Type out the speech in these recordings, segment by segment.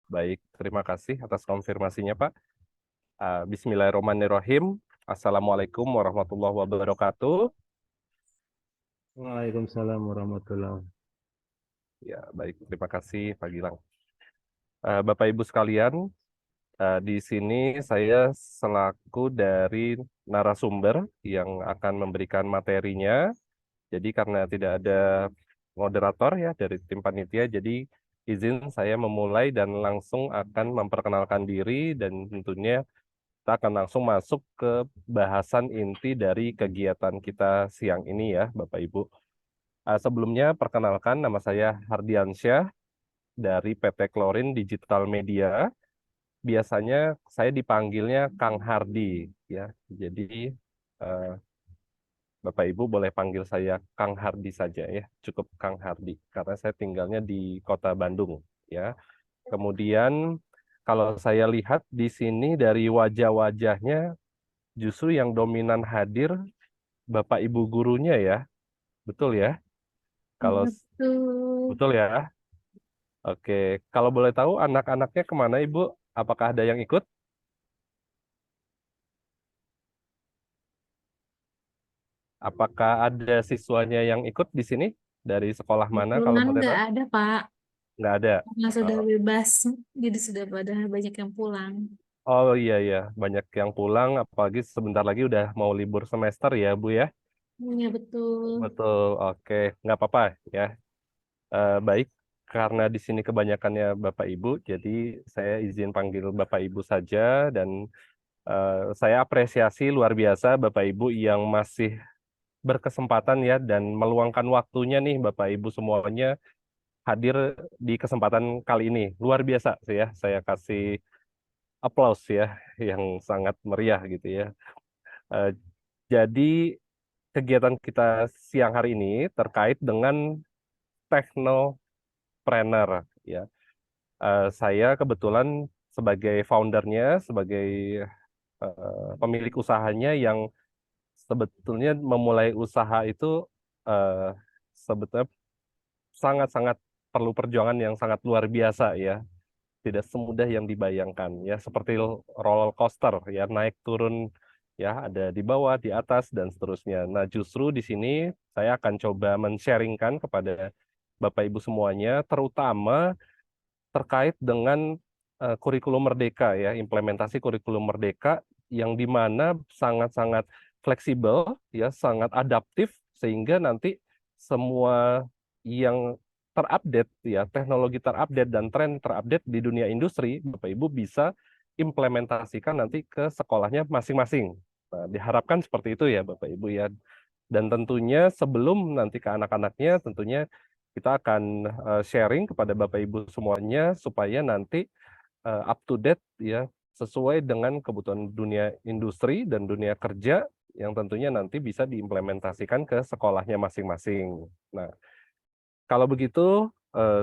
Baik, terima kasih atas konfirmasinya, Pak. Bismillahirrahmanirrahim. Assalamualaikum warahmatullahi wabarakatuh. Waalaikumsalam warahmatullahi. Ya, baik, terima kasih, Pak Gilang. Bapak Ibu sekalian, di sini saya selaku dari narasumber yang akan memberikan materinya. Jadi karena tidak ada moderator ya dari tim panitia, jadi izin saya memulai dan langsung akan memperkenalkan diri dan tentunya kita akan langsung masuk ke bahasan inti dari kegiatan kita siang ini ya, Bapak Ibu. Sebelumnya, perkenalkan nama saya Hardiansyah dari PT Klorin Digital Media. Biasanya saya dipanggilnya Kang Hardi ya. Jadi eh, Bapak Ibu boleh panggil saya Kang Hardi saja ya, cukup Kang Hardi karena saya tinggalnya di Kota Bandung ya. Kemudian kalau saya lihat di sini dari wajah-wajahnya justru yang dominan hadir Bapak Ibu gurunya ya. Betul ya? Kalau Betul. betul ya. Oke, kalau boleh tahu anak-anaknya kemana Ibu? Apakah ada yang ikut? Apakah ada siswanya yang ikut di sini? Dari sekolah mana kalau Kebetulan boleh nggak tahu? ada, Pak. Nggak ada. Karena sudah Oh, bebas, jadi sudah pada banyak yang pulang. oh iya iya, banyak yang pulang, apalagi sebentar lagi udah mau libur semester ya Bu ya. Iya, betul. Betul, oke, nggak apa-apa ya. Baik, karena di sini kebanyakannya Bapak Ibu, jadi saya izin panggil Bapak Ibu saja dan saya apresiasi luar biasa Bapak Ibu yang masih berkesempatan ya dan meluangkan waktunya nih Bapak Ibu semuanya hadir di kesempatan kali ini. Luar biasa sih ya, saya kasih aplaus ya yang sangat meriah gitu ya. Eh, jadi kegiatan kita siang hari ini terkait dengan technopreneur ya. Saya kebetulan sebagai foundernya, sebagai pemilik usahanya yang sebetulnya memulai usaha itu eh, sebetulnya sangat-sangat perlu perjuangan yang sangat luar biasa ya. Tidak semudah yang dibayangkan ya, seperti roller coaster ya, naik turun ya, ada di bawah, di atas dan seterusnya. Nah, justru di sini saya akan coba men-sharingkan kepada Bapak Ibu semuanya, terutama terkait dengan kurikulum Merdeka ya, implementasi kurikulum Merdeka yang di mana sangat-sangat fleksibel ya, sangat adaptif sehingga nanti semua yang terupdate ya, teknologi terupdate dan tren terupdate di dunia industri, Bapak Ibu bisa implementasikan nanti ke sekolahnya masing-masing. Nah, diharapkan seperti itu ya Bapak Ibu ya. Dan tentunya sebelum nanti ke anak-anaknya, tentunya kita akan sharing kepada Bapak Ibu semuanya supaya nanti up to date ya, sesuai dengan kebutuhan dunia industri dan dunia kerja yang tentunya nanti bisa diimplementasikan ke sekolahnya masing-masing. Nah, kalau begitu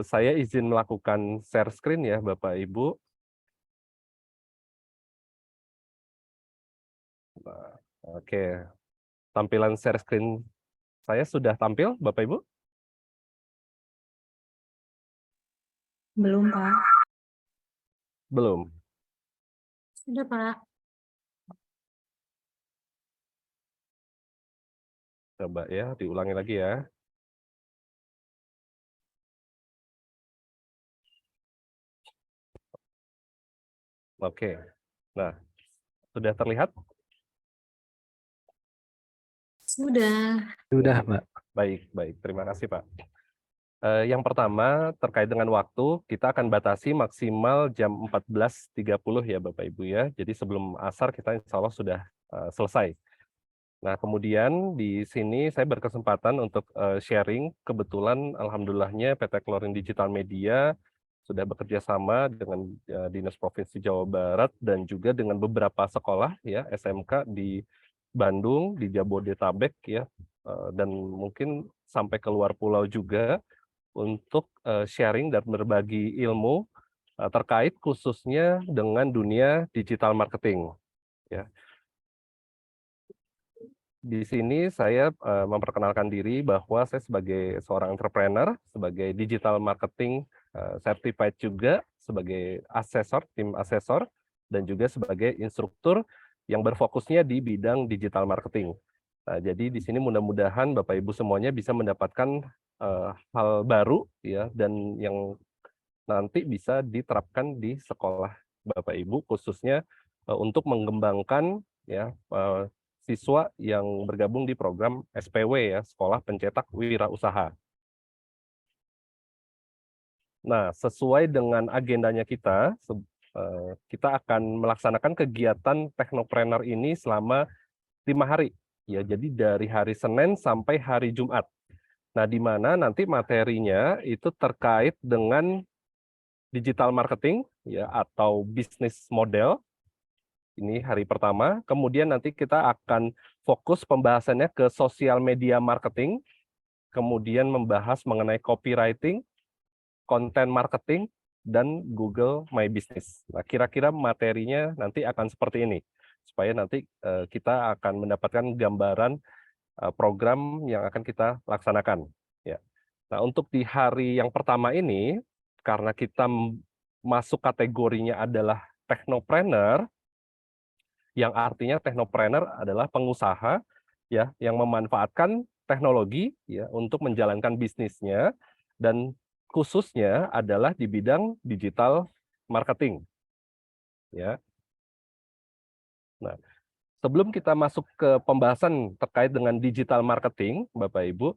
saya izin melakukan share screen ya Bapak Ibu. Nah, oke, tampilan share screen saya sudah tampil Bapak Ibu? Belum, Pak. Belum. Sudah, Pak. Coba ya, diulangi lagi ya. Oke. Nah, sudah terlihat? Sudah. Sudah, Pak. Baik, baik. Terima kasih, Pak. Yang pertama, terkait dengan waktu, kita akan batasi maksimal jam 14.30 ya, Bapak Ibu ya. Jadi sebelum asar kita insya Allah sudah selesai. Nah, kemudian di sini saya berkesempatan untuk sharing. Kebetulan, alhamdulillahnya PT Klorin Digital Media sudah bekerja sama dengan Dinas Provinsi Jawa Barat dan juga dengan beberapa sekolah ya SMK di Bandung, di Jabodetabek ya, dan mungkin sampai ke luar pulau juga untuk sharing dan berbagi ilmu terkait khususnya dengan dunia digital marketing ya. Di sini saya memperkenalkan diri bahwa saya sebagai seorang entrepreneur, sebagai digital marketing certified juga, sebagai asesor, tim asesor, dan juga sebagai instruktur yang berfokusnya di bidang digital marketing. Nah, jadi di sini mudah-mudahan Bapak Ibu semuanya bisa mendapatkan hal baru ya, dan yang nanti bisa diterapkan di sekolah Bapak Ibu, khususnya untuk mengembangkan ya siswa yang bergabung di program SPW ya, Sekolah Pencetak Wirausaha. Nah, sesuai dengan agendanya kita, kita akan melaksanakan kegiatan Technopreneur ini selama 5 hari. Ya, jadi dari hari Senin sampai hari Jumat. Nah, di mana nanti materinya itu terkait dengan digital marketing ya, atau bisnis model. Ini hari pertama. Kemudian nanti kita akan fokus pembahasannya ke sosial media marketing, kemudian membahas mengenai copywriting, content marketing, dan Google My Business. Nah, kira-kira materinya nanti akan seperti ini, supaya nanti kita akan mendapatkan gambaran program yang akan kita laksanakan. Ya. Nah, untuk di hari yang pertama ini, karena kita masuk kategorinya adalah technopreneur, yang artinya technopreneur adalah pengusaha ya yang memanfaatkan teknologi ya untuk menjalankan bisnisnya, dan khususnya adalah di bidang digital marketing ya. Nah, sebelum kita masuk ke pembahasan terkait dengan digital marketing, Bapak Ibu,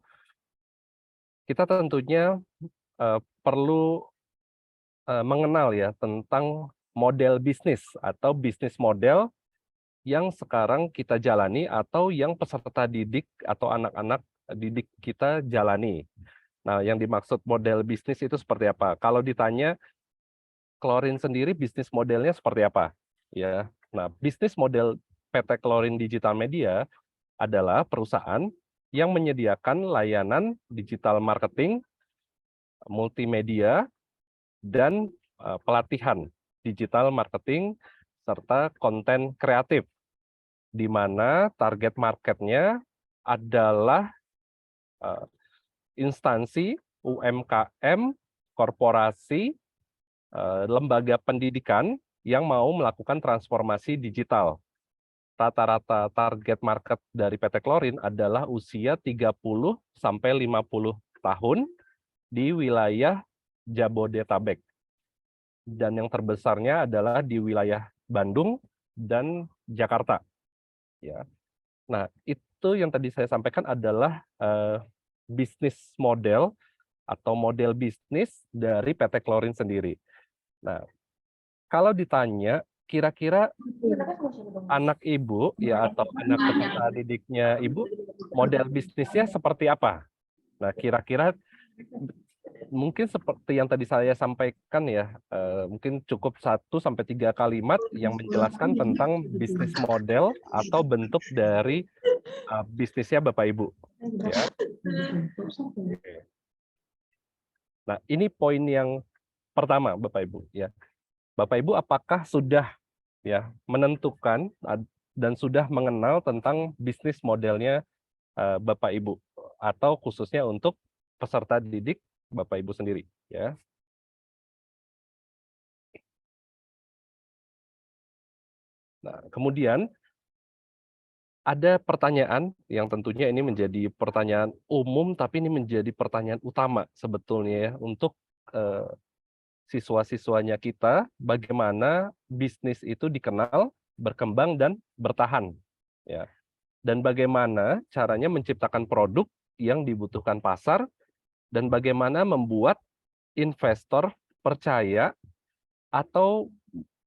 kita tentunya perlu mengenal ya tentang model bisnis atau bisnis model yang sekarang kita jalani atau yang peserta didik atau anak-anak didik kita jalani. Nah, yang dimaksud model bisnis itu seperti apa? Kalau ditanya Klorin sendiri bisnis modelnya seperti apa? Ya. Nah, bisnis model PT Klorin Digital Media adalah perusahaan yang menyediakan layanan digital marketing, multimedia, dan pelatihan digital marketing serta konten kreatif, di mana target marketnya adalah instansi, UMKM, korporasi, lembaga pendidikan yang mau melakukan transformasi digital. Rata-rata target market dari PT Klorin adalah usia 30 sampai 50 tahun di wilayah Jabodetabek. Dan yang terbesarnya adalah di wilayah Bandung dan Jakarta. Ya. Nah, itu yang tadi saya sampaikan adalah bisnis model atau model bisnis dari PT Klorin sendiri. Nah, kalau ditanya kira-kira anak ibu ya atau anak peserta didiknya ibu model bisnisnya seperti apa? Nah, kira-kira mungkin seperti yang tadi saya sampaikan ya, mungkin cukup 1-3 kalimat yang menjelaskan tentang bisnis model atau bentuk dari bisnisnya Bapak Ibu. Ya. Nah, ini poin yang pertama, Bapak Ibu. Ya, Bapak Ibu, apakah sudah ya menentukan dan sudah mengenal tentang bisnis modelnya Bapak Ibu, atau khususnya untuk peserta didik Bapak Ibu sendiri? Ya. Nah, kemudian ada pertanyaan yang tentunya ini menjadi pertanyaan umum, tapi ini menjadi pertanyaan utama sebetulnya ya untuk siswa-siswanya kita, bagaimana bisnis itu dikenal, berkembang, dan bertahan. Ya. Dan bagaimana caranya menciptakan produk yang dibutuhkan pasar, dan bagaimana membuat investor percaya atau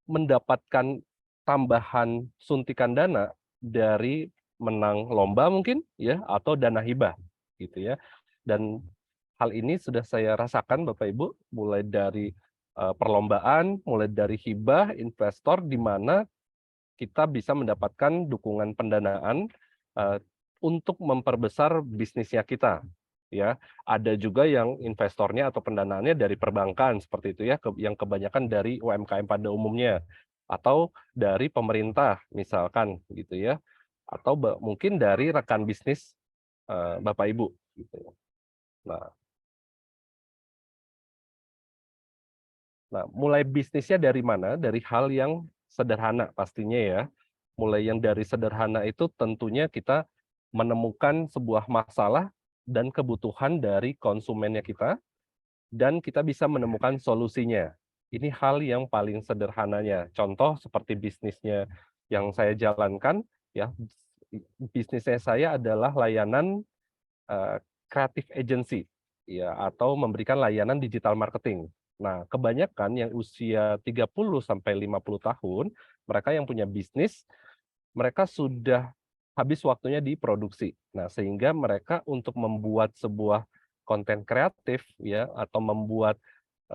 mendapatkan tambahan suntikan dana dari menang lomba mungkin ya, atau dana hibah gitu ya. Dan hal ini sudah saya rasakan Bapak Ibu, mulai dari perlombaan, mulai dari hibah investor, di mana kita bisa mendapatkan dukungan pendanaan untuk memperbesar bisnisnya kita. Ya, ada juga yang investornya atau pendanaannya dari perbankan seperti itu ya, yang kebanyakan dari UMKM pada umumnya, atau dari pemerintah misalkan gitu ya, atau mungkin dari rekan bisnis Bapak Ibu. Gitu. Nah, Nah, mulai bisnisnya dari mana? Dari hal yang sederhana pastinya ya. Mulai yang dari sederhana itu tentunya kita menemukan sebuah masalah dan kebutuhan dari konsumennya kita, dan kita bisa menemukan solusinya. Ini hal yang paling sederhananya. Contoh seperti bisnisnya yang saya jalankan, ya, bisnisnya saya adalah layanan creative agency, ya, atau memberikan layanan digital marketing. Nah, kebanyakan yang usia 30 sampai 50 tahun, mereka yang punya bisnis, mereka sudah habis waktunya di produksi. Nah, sehingga mereka untuk membuat sebuah konten kreatif ya atau membuat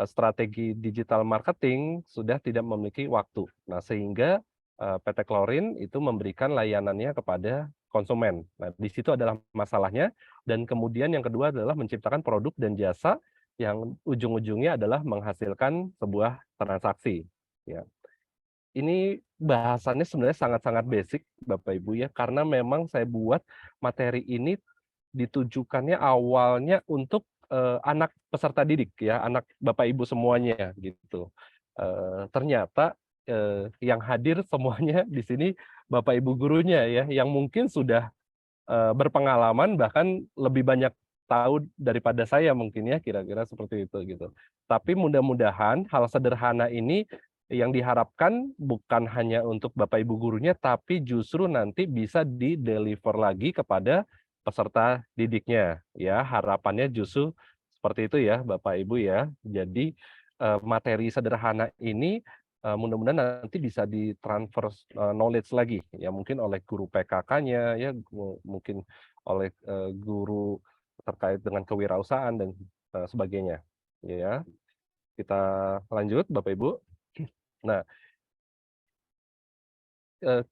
strategi digital marketing sudah tidak memiliki waktu. Nah, sehingga PT Klorin itu memberikan layanannya kepada konsumen. Nah, di situ adalah masalahnya, dan kemudian yang kedua adalah menciptakan produk dan jasa yang ujung-ujungnya adalah menghasilkan sebuah transaksi, ya. Ini bahasannya sebenarnya sangat-sangat basic, Bapak Ibu ya, karena memang saya buat materi ini ditujukannya awalnya untuk anak peserta didik ya, anak Bapak Ibu semuanya gitu. Ternyata yang hadir semuanya di sini Bapak Ibu gurunya ya, yang mungkin sudah berpengalaman bahkan lebih banyak tahu daripada saya mungkin ya, kira-kira seperti itu gitu. Tapi mudah-mudahan hal sederhana ini yang diharapkan bukan hanya untuk Bapak Ibu gurunya, tapi justru nanti bisa di-deliver lagi kepada peserta didiknya ya. Harapannya justru seperti itu ya Bapak Ibu ya. Jadi materi sederhana ini mudah-mudahan nanti bisa ditransfer knowledge lagi ya, mungkin oleh guru PKK-nya ya, mungkin oleh guru terkait dengan kewirausahaan dan sebagainya ya. Kita lanjut Bapak Ibu. Nah, eh,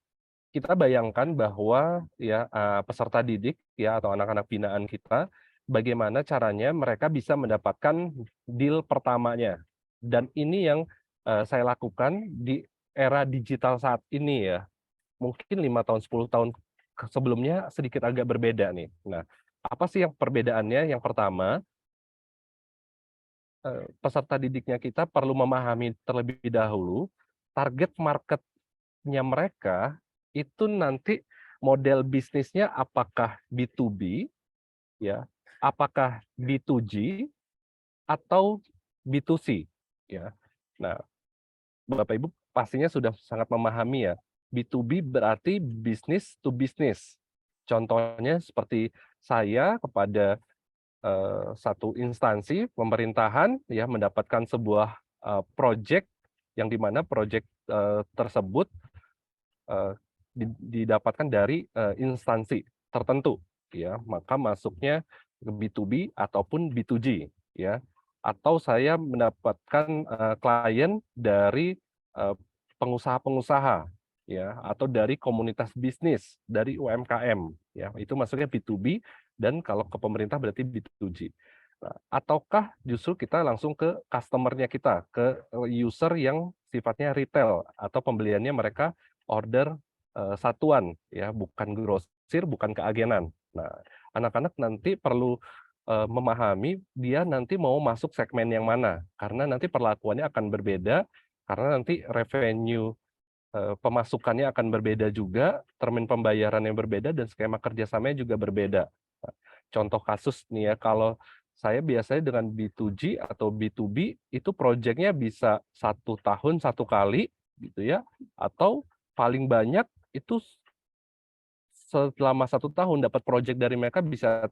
kita bayangkan bahwa ya peserta didik ya atau anak-anak binaan kita, bagaimana caranya mereka bisa mendapatkan deal pertamanya. Dan ini yang saya lakukan di era digital saat ini ya. Mungkin 5 tahun, 10 tahun sebelumnya sedikit agak berbeda nih. Nah, apa sih yang perbedaannya? Yang pertama, peserta didiknya kita perlu memahami terlebih dahulu target market-nya mereka itu nanti model bisnisnya apakah B2B ya, apakah B2G atau B2C ya. Nah, Bapak Ibu pastinya sudah sangat memahami ya. B2B berarti business to business. Contohnya seperti saya kepada satu instansi pemerintahan ya mendapatkan sebuah project yang dimana project tersebut eh, didapatkan dari instansi tertentu ya, maka masuknya ke B2B ataupun B2G ya. Atau saya mendapatkan klien dari pengusaha-pengusaha ya, atau dari komunitas bisnis, dari UMKM ya. Itu masuknya B2B, dan kalau ke pemerintah berarti B2G. Nah, ataukah justru kita langsung ke customer-nya kita, ke user yang sifatnya retail atau pembeliannya mereka order satuan ya, bukan grosir, bukan keagenan. Nah, anak-anak nanti perlu memahami dia nanti mau masuk segmen yang mana, karena nanti perlakuannya akan berbeda, karena nanti revenue pemasukannya akan berbeda juga, termin pembayaran yang berbeda, dan skema kerjasamanya juga berbeda. Nah, contoh kasus nih ya, kalau saya biasanya dengan B2G atau B2B itu proyeknya bisa 1 tahun 1 kali gitu ya, atau paling banyak itu selama 1 tahun dapat proyek dari mereka bisa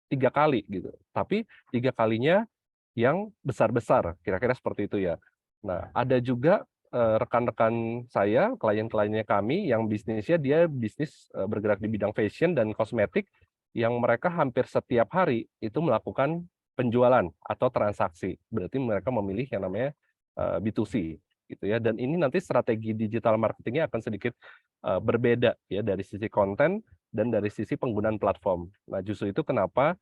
3 kali gitu. Tapi 3 kalinya yang besar-besar, kira-kira seperti itu ya. Nah, ada juga rekan-rekan saya, klien-kliennya kami yang bisnisnya dia bisnis bergerak di bidang fashion dan kosmetik, yang mereka hampir setiap hari itu melakukan penjualan atau transaksi. Berarti mereka memilih yang namanya B2C gitu ya. Dan ini nanti strategi digital marketingnya akan sedikit berbeda ya, dari sisi konten dan dari sisi penggunaan platform. Nah, justru itu kenapa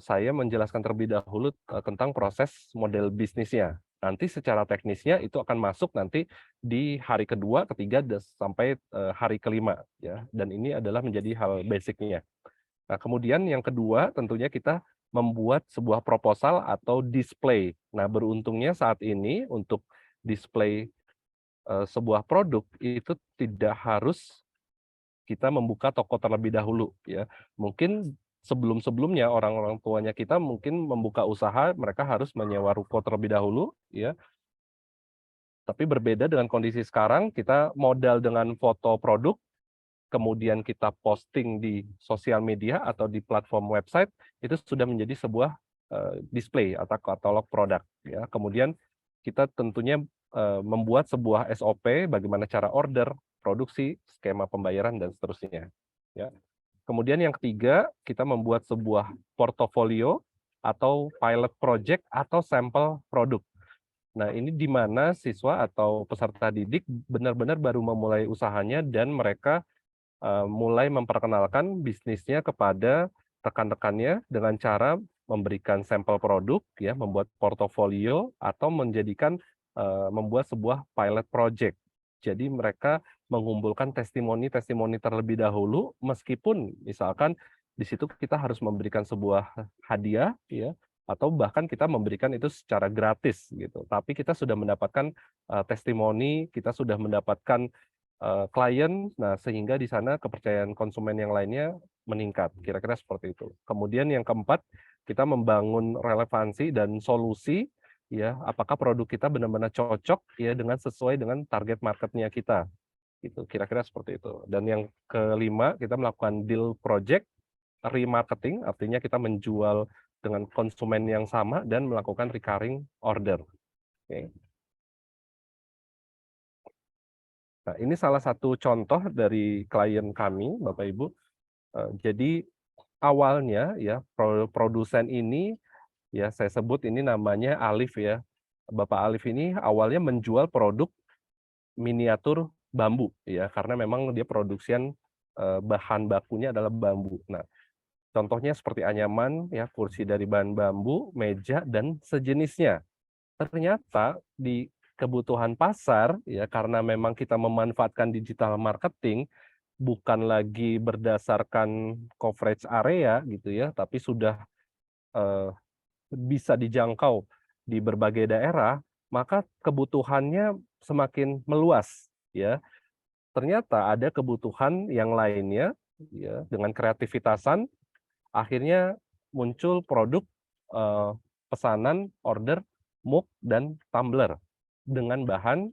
saya menjelaskan terlebih dahulu tentang proses model bisnisnya. Nanti secara teknisnya itu akan masuk nanti di hari kedua, ketiga, sampai hari kelima ya. Dan ini adalah menjadi hal basicnya. Nah, kemudian yang kedua tentunya kita membuat sebuah proposal atau display. Nah, beruntungnya saat ini untuk display sebuah produk itu tidak harus kita membuka toko terlebih dahulu ya. Mungkin sebelum-sebelumnya orang-orang tuanya kita mungkin membuka usaha, mereka harus menyewa ruko terlebih dahulu ya. Tapi berbeda dengan kondisi sekarang, kita modal dengan foto produk, kemudian kita posting di sosial media atau di platform website, itu sudah menjadi sebuah display atau katalog produk ya. Kemudian kita tentunya membuat sebuah SOP bagaimana cara order, produksi, skema pembayaran dan seterusnya ya. Kemudian yang ketiga, kita membuat sebuah portofolio atau pilot project atau sampel produk. Nah, ini di mana siswa atau peserta didik benar-benar baru memulai usahanya dan mereka mulai memperkenalkan bisnisnya kepada rekan-rekannya dengan cara memberikan sampel produk, ya, membuat portofolio atau membuat sebuah pilot project. Jadi mereka mengumpulkan testimoni-testimoni terlebih dahulu, meskipun misalkan di situ kita harus memberikan sebuah hadiah, ya, atau bahkan kita memberikan itu secara gratis gitu. Tapi kita sudah mendapatkan testimoni, kita sudah mendapatkan klien, nah sehingga di sana kepercayaan konsumen yang lainnya meningkat, kira-kira seperti itu. Kemudian yang keempat, kita membangun relevansi dan solusi, ya, apakah produk kita benar-benar cocok ya dengan sesuai dengan target marketnya kita, gitu, kira-kira seperti itu. Dan yang kelima, kita melakukan deal project, remarketing, artinya kita menjual dengan konsumen yang sama dan melakukan recurring order. Oke. Nah, ini salah satu contoh dari klien kami, Bapak Ibu. Jadi awalnya ya produsen ini ya saya sebut ini namanya Alif ya. Bapak Alif ini awalnya menjual produk miniatur bambu ya karena memang dia produksian bahan bakunya adalah bambu. Nah, contohnya seperti anyaman ya, kursi dari bahan bambu, meja dan sejenisnya. Ternyata di kebutuhan pasar ya karena memang kita memanfaatkan digital marketing bukan lagi berdasarkan coverage area gitu ya, tapi sudah eee, bisa dijangkau di berbagai daerah, maka kebutuhannya semakin meluas ya. Ternyata ada kebutuhan yang lainnya ya, dengan kreativitasan akhirnya muncul produk eee, pesanan order mug dan tumbler dengan bahan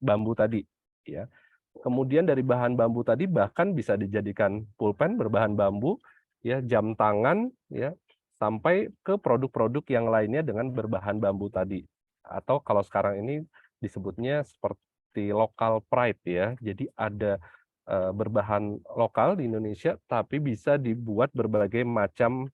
bambu tadi ya. Kemudian dari bahan bambu tadi bahkan bisa dijadikan pulpen berbahan bambu, ya, jam tangan, ya, sampai ke produk-produk yang lainnya dengan berbahan bambu tadi. Atau kalau sekarang ini disebutnya seperti local pride ya. Jadi ada berbahan lokal di Indonesia tapi bisa dibuat berbagai macam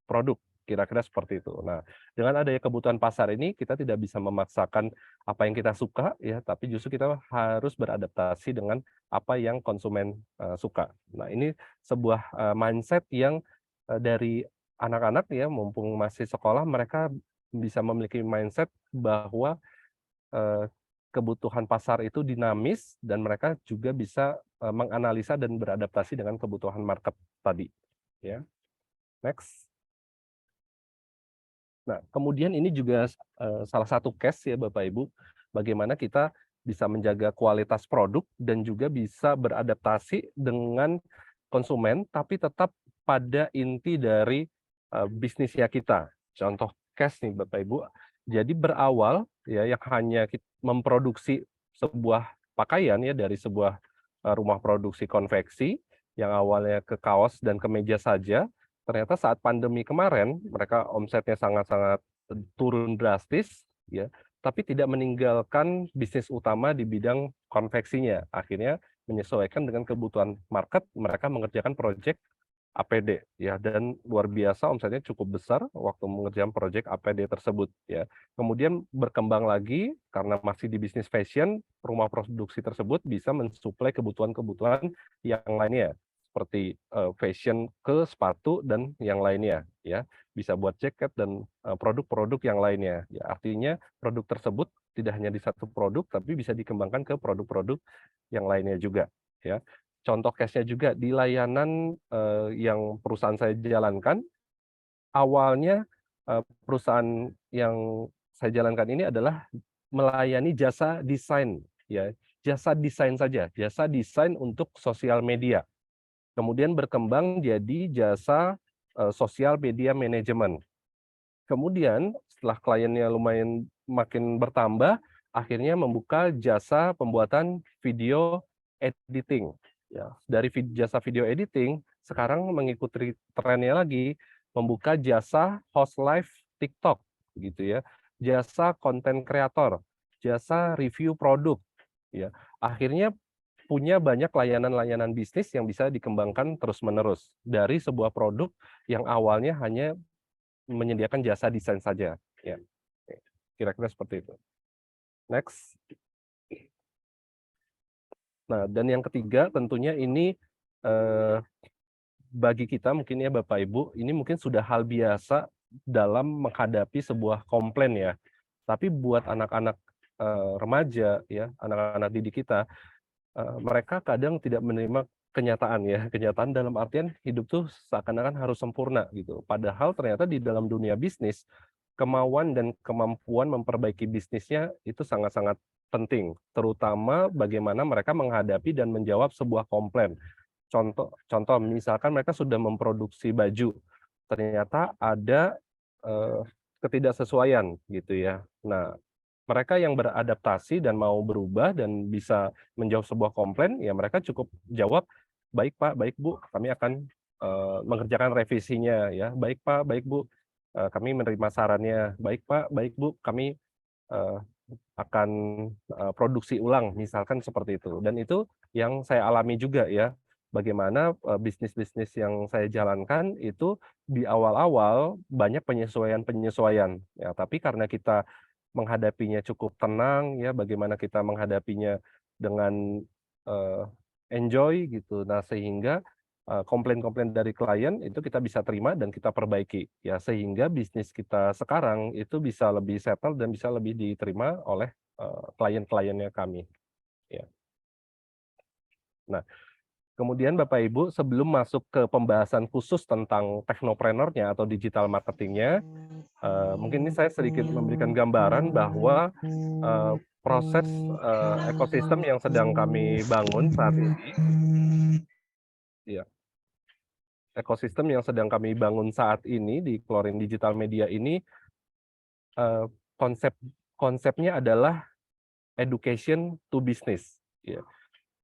produk, kira-kira seperti itu. Nah, dengan adanya kebutuhan pasar ini, kita tidak bisa memaksakan apa yang kita suka ya, tapi justru kita harus beradaptasi dengan apa yang konsumen suka. Nah, ini sebuah mindset yang dari anak-anak ya, mumpung masih sekolah, mereka bisa memiliki mindset bahwa eee, kebutuhan pasar itu dinamis dan mereka juga bisa menganalisa dan beradaptasi dengan kebutuhan market tadi, ya. Next. Nah, kemudian ini juga salah satu case ya Bapak Ibu, bagaimana kita bisa menjaga kualitas produk dan juga bisa beradaptasi dengan konsumen, tapi tetap pada inti dari bisnisnya kita. Contoh case nih Bapak Ibu, jadi berawal ya yang hanya memproduksi sebuah pakaian ya dari sebuah rumah produksi konveksi yang awalnya ke kaos dan kemeja saja. Ternyata saat pandemi kemarin, mereka omsetnya sangat-sangat turun drastis, ya, tapi tidak meninggalkan bisnis utama di bidang konveksinya. Akhirnya menyesuaikan dengan kebutuhan market, mereka mengerjakan proyek APD, ya, dan luar biasa omsetnya cukup besar waktu mengerjakan proyek APD tersebut, ya. Kemudian berkembang lagi karena masih di bisnis fashion, rumah produksi tersebut bisa mensuplai kebutuhan-kebutuhan yang lainnya seperti fashion ke sepatu dan yang lainnya, ya. Bisa buat jaket dan produk-produk yang lainnya. Ya, artinya produk tersebut tidak hanya di satu produk, tapi bisa dikembangkan ke produk-produk yang lainnya juga, ya. Contoh case-nya juga di layanan yang perusahaan saya jalankan, awalnya perusahaan yang saya jalankan ini adalah melayani jasa desain, ya, jasa desain saja, jasa desain untuk sosial media. Kemudian berkembang jadi jasa sosial media manajemen. Kemudian setelah kliennya lumayan makin bertambah, akhirnya membuka jasa pembuatan video editing. Ya, dari jasa video editing, sekarang mengikuti trennya lagi, membuka jasa host live TikTok, gitu ya, jasa konten kreator, jasa review produk. Ya, akhirnya punya banyak layanan-layanan bisnis yang bisa dikembangkan terus-menerus dari sebuah produk yang awalnya hanya menyediakan jasa desain saja, ya. Kira-kira seperti itu. Next. Nah, dan yang ketiga tentunya ini bagi kita mungkin ya Bapak Ibu, ini mungkin sudah hal biasa dalam menghadapi sebuah komplain ya. Tapi buat anak-anak remaja ya, anak-anak didik kita, mereka kadang tidak menerima kenyataan ya. Kenyataan dalam artian hidup tuh seakan-akan harus sempurna gitu. Padahal ternyata di dalam dunia bisnis, kemauan dan kemampuan memperbaiki bisnisnya itu sangat-sangat penting, terutama bagaimana mereka menghadapi dan menjawab sebuah komplain. Contoh misalkan mereka sudah memproduksi baju, ternyata ada ketidaksesuaian gitu ya. Nah, mereka yang beradaptasi dan mau berubah dan bisa menjawab sebuah komplain, ya mereka cukup jawab, "Baik Pak, baik Bu, kami akan mengerjakan revisinya ya. Baik Pak, baik Bu, kami menerima sarannya. Baik Pak, baik Bu, kami eee, akan produksi ulang," misalkan seperti itu. Dan itu yang saya alami juga ya, bagaimana bisnis-bisnis yang saya jalankan itu di awal-awal banyak penyesuaian-penyesuaian, ya tapi karena kita menghadapinya cukup tenang ya, bagaimana kita menghadapinya dengan eee, enjoy gitu. Nah, sehingga komplain-komplain dari klien itu kita bisa terima dan kita perbaiki, ya sehingga bisnis kita sekarang itu bisa lebih settle dan bisa lebih diterima oleh klien-kliennya kami, ya. Nah, kemudian Bapak Ibu sebelum masuk ke pembahasan khusus tentang teknopreneurnya atau digital marketingnya, mungkin ini saya sedikit memberikan gambaran bahwa proses ekosistem yang sedang kami bangun saat ini, ya, ekosistem yang sedang kami bangun saat ini di Klorin Digital Media ini, eee, konsep konsepnya adalah education to business, ya.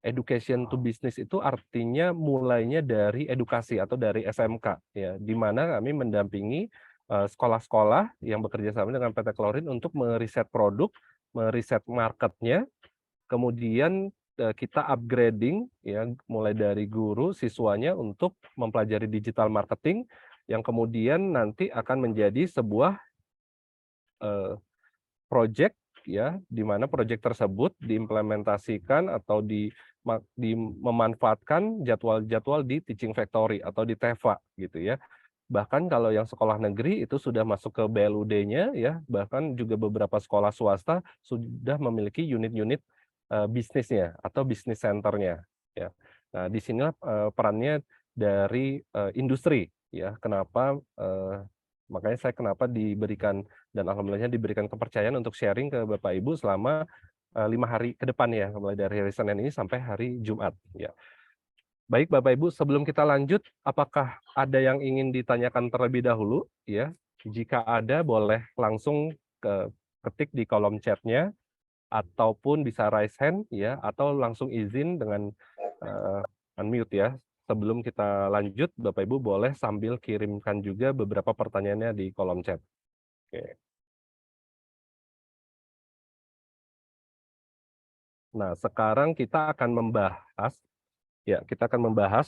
Education to business itu artinya mulainya dari edukasi atau dari SMK, ya, di mana kami mendampingi sekolah-sekolah yang bekerja sama dengan PT Klorin untuk meriset produk, meriset marketnya, kemudian kita upgrading ya, mulai dari guru, siswanya untuk mempelajari digital marketing, yang kemudian nanti akan menjadi sebuah eee, project ya, di mana project tersebut diimplementasikan atau memanfaatkan jadwal-jadwal di Teaching Factory atau di TEVA gitu ya. Bahkan kalau yang sekolah negeri itu sudah masuk ke BLUD-nya ya, bahkan juga beberapa sekolah swasta sudah memiliki unit-unit bisnisnya atau bisnis center-nya ya. Nah, di sinilah perannya dari industri ya. Kenapa makanya saya kenapa diberikan dan alhamdulillahnya diberikan kepercayaan untuk sharing ke Bapak Ibu selama 5 hari ke depan ya, mulai dari hari Senin ini sampai hari Jumat ya. Baik Bapak Ibu, sebelum kita lanjut, apakah ada yang ingin ditanyakan terlebih dahulu ya? Jika ada boleh langsung ketik di kolom chat-nya ataupun bisa raise hand ya, atau langsung izin dengan unmute ya. Sebelum kita lanjut, Bapak Ibu boleh sambil kirimkan juga beberapa pertanyaannya di kolom chat. Oke. Nah, sekarang kita akan membahas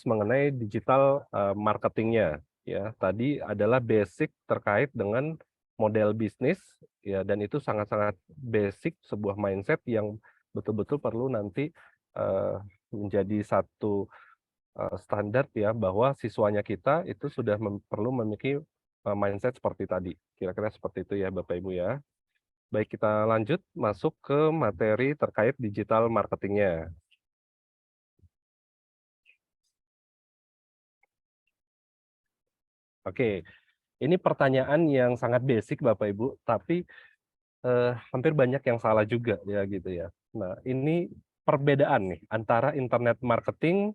mengenai digital marketingnya ya. Tadi adalah basic terkait dengan model bisnis ya, dan itu sangat-sangat basic sebuah mindset yang betul-betul perlu nanti menjadi satu standar ya, bahwa siswanya kita itu sudah perlu memiliki mindset seperti tadi. Kira-kira seperti itu ya Bapak Ibu ya. Baik, kita lanjut masuk ke materi terkait digital marketingnya. Oke, Ini pertanyaan yang sangat basic Bapak Ibu, tapi hampir banyak yang salah juga ya gitu ya. Nah, ini perbedaan nih antara internet marketing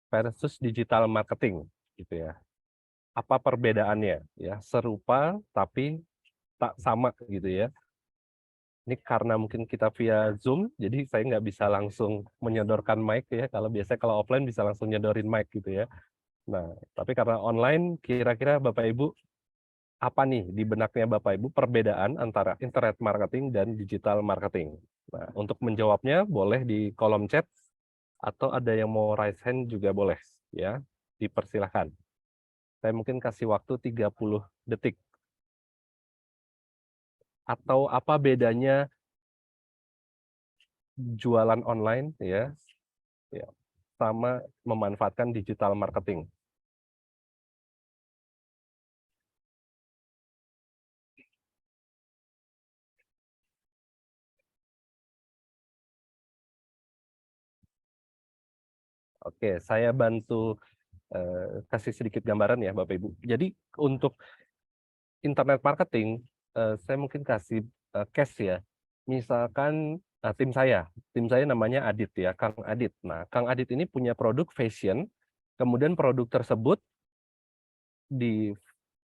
versus digital marketing gitu ya. Apa perbedaannya? Ya, serupa tapi tak sama gitu ya. Ini karena mungkin kita via Zoom, jadi saya nggak bisa langsung menyodorkan mic ya. Kalau offline bisa langsung nyodorin mic gitu ya. Nah, tapi karena online, kira-kira Bapak Ibu apa nih di benaknya Bapak Ibu perbedaan antara internet marketing dan digital marketing? Nah, untuk menjawabnya boleh di kolom chat atau ada yang mau raise hand juga boleh ya. Dipersilahkan. Saya mungkin kasih waktu 30 detik. Atau apa bedanya jualan online ya, ya sama memanfaatkan digital marketing. Oke, saya bantu kasih sedikit gambaran ya Bapak Ibu. Jadi untuk internet marketing, saya mungkin kasih case ya. Misalkan tim saya namanya Adit ya, Kang Adit. Nah, Kang Adit ini punya produk fashion, kemudian produk tersebut di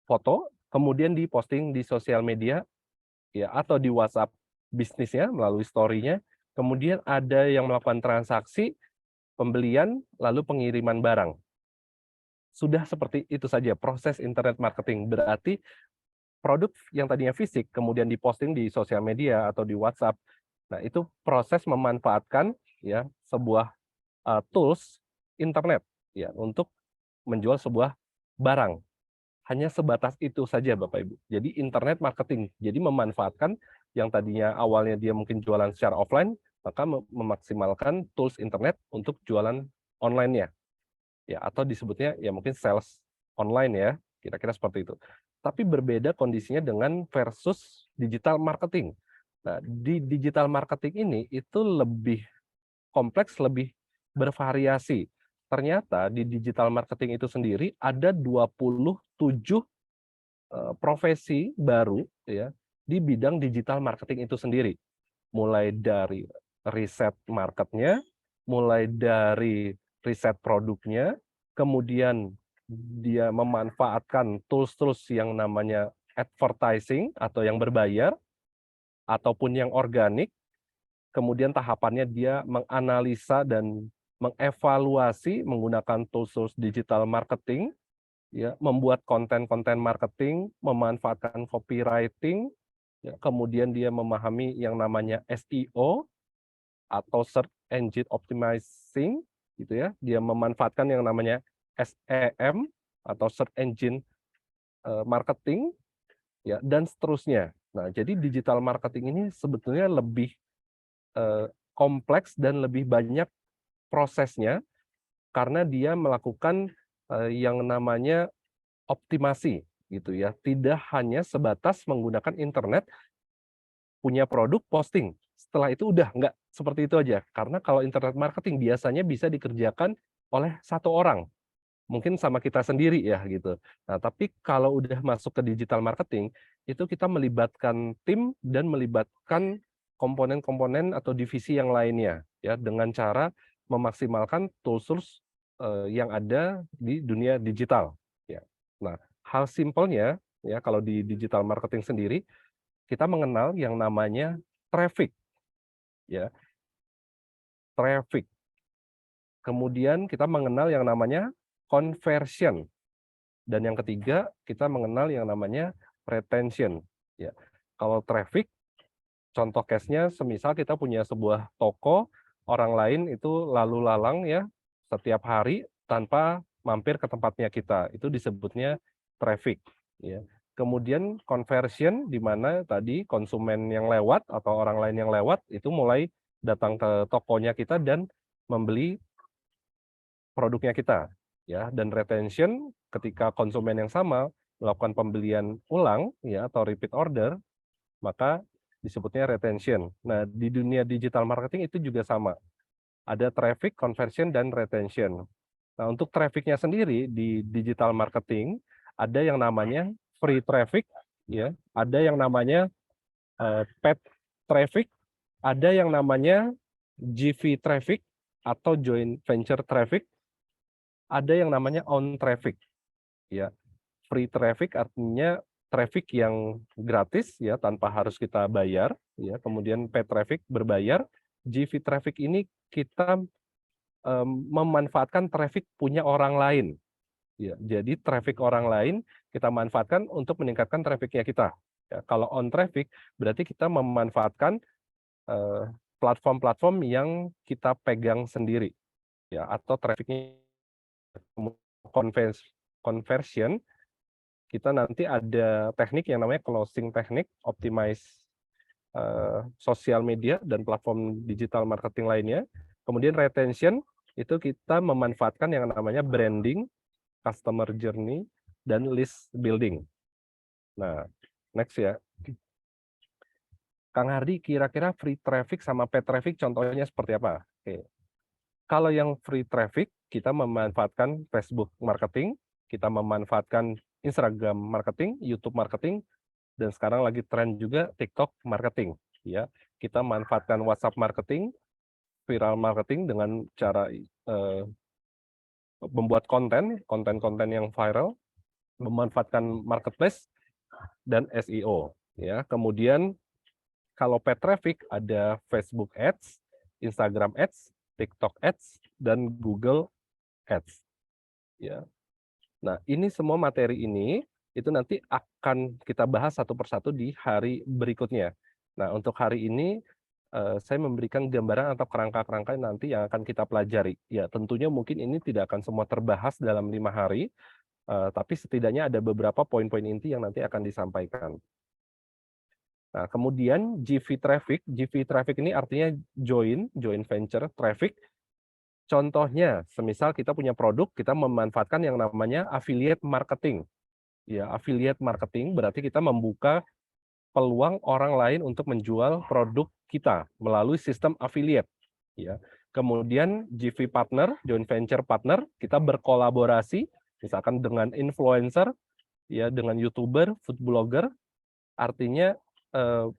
foto, kemudian diposting di sosial media ya atau di WhatsApp bisnisnya melalui story-nya. Kemudian ada yang melakukan transaksi, pembelian, lalu pengiriman barang. Sudah seperti itu saja proses internet marketing. Berarti produk yang tadinya fisik kemudian diposting di sosial media atau di WhatsApp. Nah, itu proses memanfaatkan ya sebuah tools internet ya untuk menjual sebuah barang. Hanya sebatas itu saja Bapak Ibu. Jadi internet marketing. Jadi memanfaatkan yang tadinya awalnya dia mungkin jualan secara offline, maka memaksimalkan tools internet untuk jualan online-nya. Ya, atau disebutnya ya mungkin sales online ya, kira-kira seperti itu. Tapi berbeda kondisinya dengan versus digital marketing. Nah, di digital marketing ini itu lebih kompleks, lebih bervariasi. Ternyata di digital marketing itu sendiri ada 27 profesi baru ya di bidang digital marketing itu sendiri. Mulai dari riset marketnya, mulai dari riset produknya, kemudian dia memanfaatkan tools-tools yang namanya advertising atau yang berbayar, ataupun yang organik, kemudian tahapannya dia menganalisa dan mengevaluasi menggunakan tools-tools digital marketing, ya, membuat konten-konten marketing, memanfaatkan copywriting, ya, kemudian dia memahami yang namanya SEO atau search engine optimizing gitu ya. Dia memanfaatkan yang namanya SEM atau search engine marketing ya dan seterusnya. Nah, jadi digital marketing ini sebetulnya lebih kompleks dan lebih banyak prosesnya karena dia melakukan yang namanya optimasi gitu ya. Tidak hanya sebatas menggunakan internet, punya produk, posting. Setelah itu udah nggak seperti itu aja. Karena kalau internet marketing biasanya bisa dikerjakan oleh satu orang. Mungkin sama kita sendiri ya gitu. Nah, tapi kalau udah masuk ke digital marketing, itu kita melibatkan tim dan melibatkan komponen-komponen atau divisi yang lainnya ya dengan cara memaksimalkan tools-tools yang ada di dunia digital ya. Nah, hal simpelnya ya kalau di digital marketing sendiri kita mengenal yang namanya traffic ya, traffic. Kemudian kita mengenal yang namanya conversion. Dan yang ketiga, kita mengenal yang namanya retention. Ya. Kalau traffic, contoh case-nya semisal kita punya sebuah toko, orang lain itu lalu lalang ya setiap hari tanpa mampir ke tempatnya kita. Itu disebutnya traffic. Ya. Kemudian conversion di mana tadi konsumen yang lewat atau orang lain yang lewat itu mulai datang ke tokonya kita dan membeli produknya kita ya. Dan retention ketika konsumen yang sama melakukan pembelian ulang ya atau repeat order, maka disebutnya retention. Nah, di dunia digital marketing itu juga sama. Ada traffic, conversion, dan retention. Nah, untuk trafficnya sendiri di digital marketing ada yang namanya free traffic, ya, ada yang namanya paid traffic, ada yang namanya GV traffic atau joint venture traffic, ada yang namanya on traffic, ya. Free traffic artinya traffic yang gratis, ya, tanpa harus kita bayar, ya. Kemudian paid traffic berbayar. GV traffic ini kita memanfaatkan traffic punya orang lain, ya. Jadi traffic orang lain kita manfaatkan untuk meningkatkan trafficnya kita. Ya, kalau on traffic berarti kita memanfaatkan platform-platform yang kita pegang sendiri, ya, atau trafficnya conversion. Kita nanti ada teknik yang namanya closing teknik, optimize sosial media dan platform digital marketing lainnya. Kemudian retention, itu kita memanfaatkan yang namanya branding, customer journey, dan list building. Nah, next ya. Kang Hardi, kira-kira free traffic sama paid traffic contohnya seperti apa? Oke. Kalau yang free traffic, kita memanfaatkan Facebook marketing, kita memanfaatkan Instagram marketing, YouTube marketing, dan sekarang lagi tren juga TikTok marketing, ya. Kita manfaatkan WhatsApp marketing, viral marketing dengan cara membuat konten-konten yang viral, memanfaatkan marketplace dan SEO, ya. Kemudian kalau paid traffic ada Facebook Ads, Instagram Ads, TikTok Ads, dan Google Ads, ya. Nah, ini semua materi ini itu nanti akan kita bahas satu persatu di hari berikutnya. Nah, untuk hari ini saya memberikan gambaran atau kerangka-kerangka nanti yang akan kita pelajari. Ya, tentunya mungkin ini tidak akan semua terbahas dalam 5 hari, tapi setidaknya ada beberapa poin-poin inti yang nanti akan disampaikan. Nah, kemudian GV traffic ini artinya joint venture traffic. Contohnya, semisal kita punya produk, kita memanfaatkan yang namanya affiliate marketing. Ya, affiliate marketing berarti kita membuka peluang orang lain untuk menjual produk kita melalui sistem affiliate, ya. Kemudian GV partner, joint venture partner, kita berkolaborasi misalkan dengan influencer, ya, dengan YouTuber, food blogger, artinya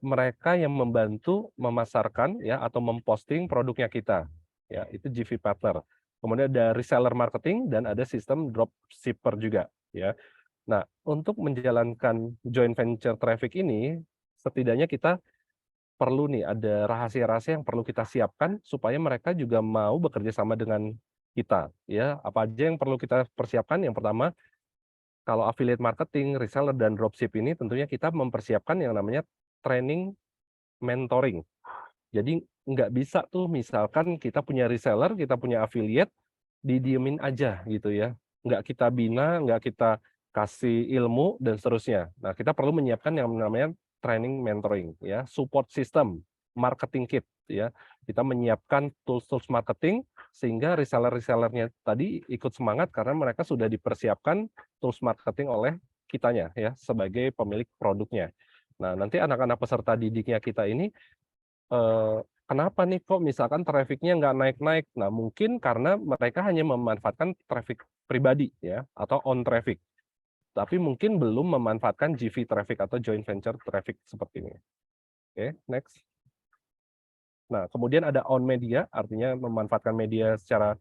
mereka yang membantu memasarkan, ya, atau memposting produknya kita, ya, itu GV partner. Kemudian ada reseller marketing dan ada sistem dropshipper juga, ya. Nah, untuk menjalankan joint venture traffic ini, setidaknya kita perlu nih ada rahasia-rahasia yang perlu kita siapkan supaya mereka juga mau bekerja sama dengan kita, ya. Apa aja yang perlu kita persiapkan? Yang pertama, kalau affiliate marketing, reseller, dan dropship ini tentunya kita mempersiapkan yang namanya training mentoring. Jadi nggak bisa tuh misalkan kita punya reseller, kita punya affiliate, didiemin aja gitu ya. Nggak kita bina, nggak kita kasih ilmu, dan seterusnya. Nah, kita perlu menyiapkan yang namanya training mentoring, ya, support system, marketing kit, ya. Kita menyiapkan tools-tools marketing sehingga reseller-resellernya tadi ikut semangat karena mereka sudah dipersiapkan tools marketing oleh kitanya, ya, sebagai pemilik produknya. Nah, nanti anak-anak peserta didiknya kita ini, kenapa nih kok misalkan traffic-nya nggak naik-naik? Nah, mungkin karena mereka hanya memanfaatkan traffic pribadi, ya, atau on traffic. Tapi mungkin belum memanfaatkan GV traffic atau joint venture traffic seperti ini. Oke, next. Nah, kemudian ada on media, artinya memanfaatkan media secara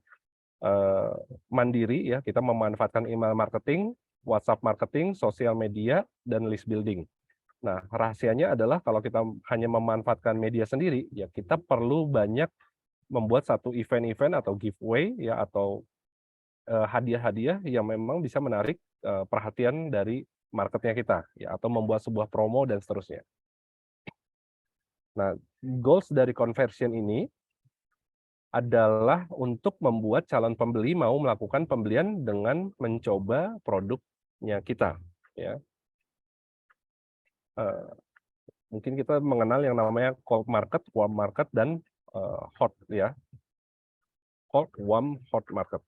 mandiri, ya. Kita memanfaatkan email marketing, WhatsApp marketing, sosial media, dan list building. Nah, rahasianya adalah kalau kita hanya memanfaatkan media sendiri, ya kita perlu banyak membuat satu event-event atau giveaway, ya, atau hadiah-hadiah yang memang bisa menarik perhatian dari marketnya kita, ya, atau membuat sebuah promo dan seterusnya. Nah, goals dari conversion ini adalah untuk membuat calon pembeli mau melakukan pembelian dengan mencoba produknya kita, ya. Mungkin kita mengenal yang namanya cold market, warm market, dan hot, ya. Cold, warm, hot market.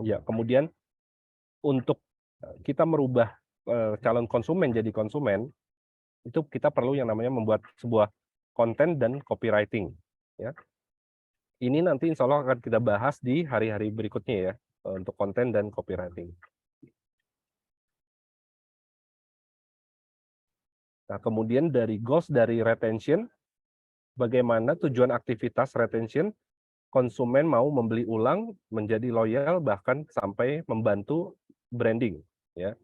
Ya, kemudian untuk kita merubah calon konsumen jadi konsumen, itu kita perlu yang namanya membuat sebuah konten dan copywriting, ya. Ini nanti insya Allah akan kita bahas di hari-hari berikutnya ya, untuk konten dan copywriting. Nah, kemudian dari goals dari retention, bagaimana tujuan aktivitas retention, konsumen mau membeli ulang, menjadi loyal, bahkan sampai membantu branding. Ya.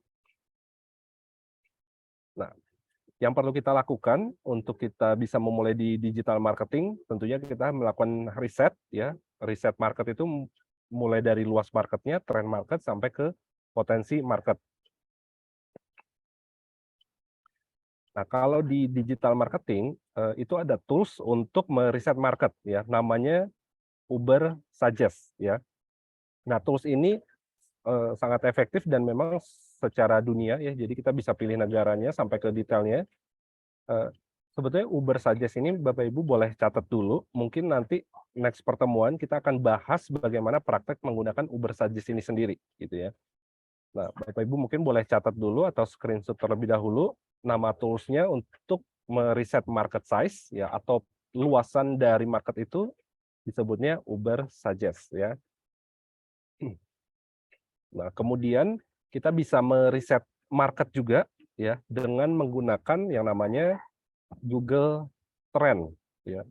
Nah, yang perlu kita lakukan untuk kita bisa memulai di digital marketing, tentunya kita melakukan riset. Ya. Riset market itu mulai dari luas marketnya, trend market, sampai ke potensi market. Nah, kalau di digital marketing, itu ada tools untuk meriset market, ya, namanya Uber Suggest, ya. Nah, tools ini sangat efektif dan memang secara dunia, ya, jadi kita bisa pilih negaranya sampai ke detailnya. Sebetulnya Uber Suggest ini Bapak Ibu boleh catat dulu, mungkin nanti next pertemuan kita akan bahas bagaimana praktek menggunakan Uber Suggest ini sendiri, gitu ya. Nah, Bapak Ibu mungkin boleh catat dulu atau screenshot terlebih dahulu nama tools-nya untuk meriset market size, ya, atau luasan dari market itu disebutnya Uber Suggest, ya. Nah, kemudian kita bisa meriset market juga, ya, dengan menggunakan yang namanya Google Trend, ya.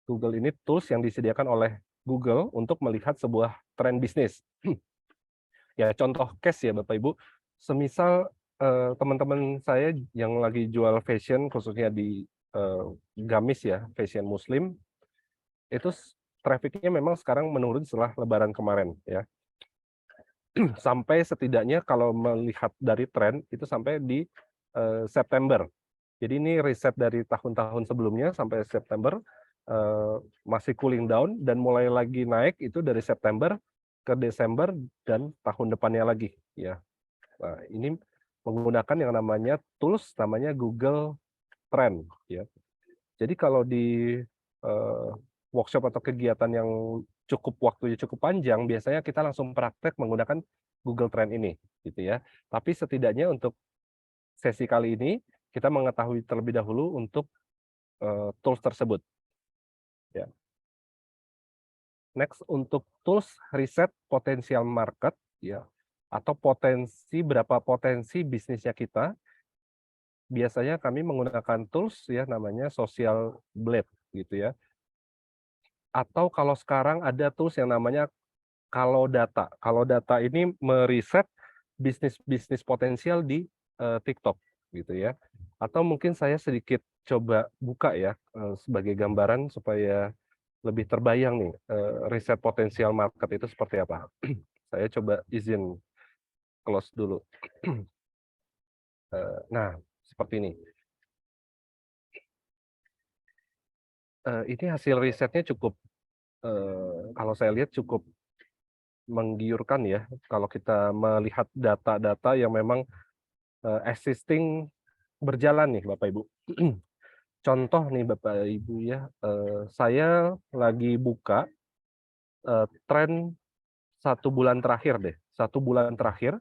Google ini tools yang disediakan oleh Google untuk melihat sebuah tren bisnis. Ya, contoh case ya Bapak Ibu, semisal teman-teman saya yang lagi jual fashion, khususnya di gamis ya, fashion muslim, itu trafficnya memang sekarang menurun setelah Lebaran kemarin, ya. Sampai setidaknya kalau melihat dari tren, itu sampai di September. Jadi ini riset dari tahun-tahun sebelumnya sampai September, masih cooling down dan mulai lagi naik itu dari September ke Desember dan tahun depannya lagi, ya. Nah, ini menggunakan yang namanya tools namanya Google Trend, ya. Jadi kalau di workshop atau kegiatan yang waktunya cukup panjang, biasanya kita langsung praktek menggunakan Google Trend ini, gitu ya. Tapi setidaknya untuk sesi kali ini kita mengetahui terlebih dahulu untuk tools tersebut. Ya. Next, untuk tools riset potensial market, ya, atau berapa potensi bisnisnya kita, biasanya kami menggunakan tools ya namanya Social Blade, gitu ya. Atau kalau sekarang ada tools yang namanya Kalau Data. Kalau Data ini meriset bisnis-bisnis potensial di TikTok, gitu ya. Atau mungkin saya sedikit coba buka ya sebagai gambaran supaya lebih terbayang nih riset potensial market itu seperti apa. Saya coba izin close dulu. Nah, seperti ini. Ini hasil risetnya cukup, kalau saya lihat cukup menggiurkan ya, kalau kita melihat data-data yang memang existing berjalan nih Bapak Ibu. Contoh nih Bapak Ibu ya, saya lagi buka tren 1 bulan terakhir deh, 1 bulan terakhir,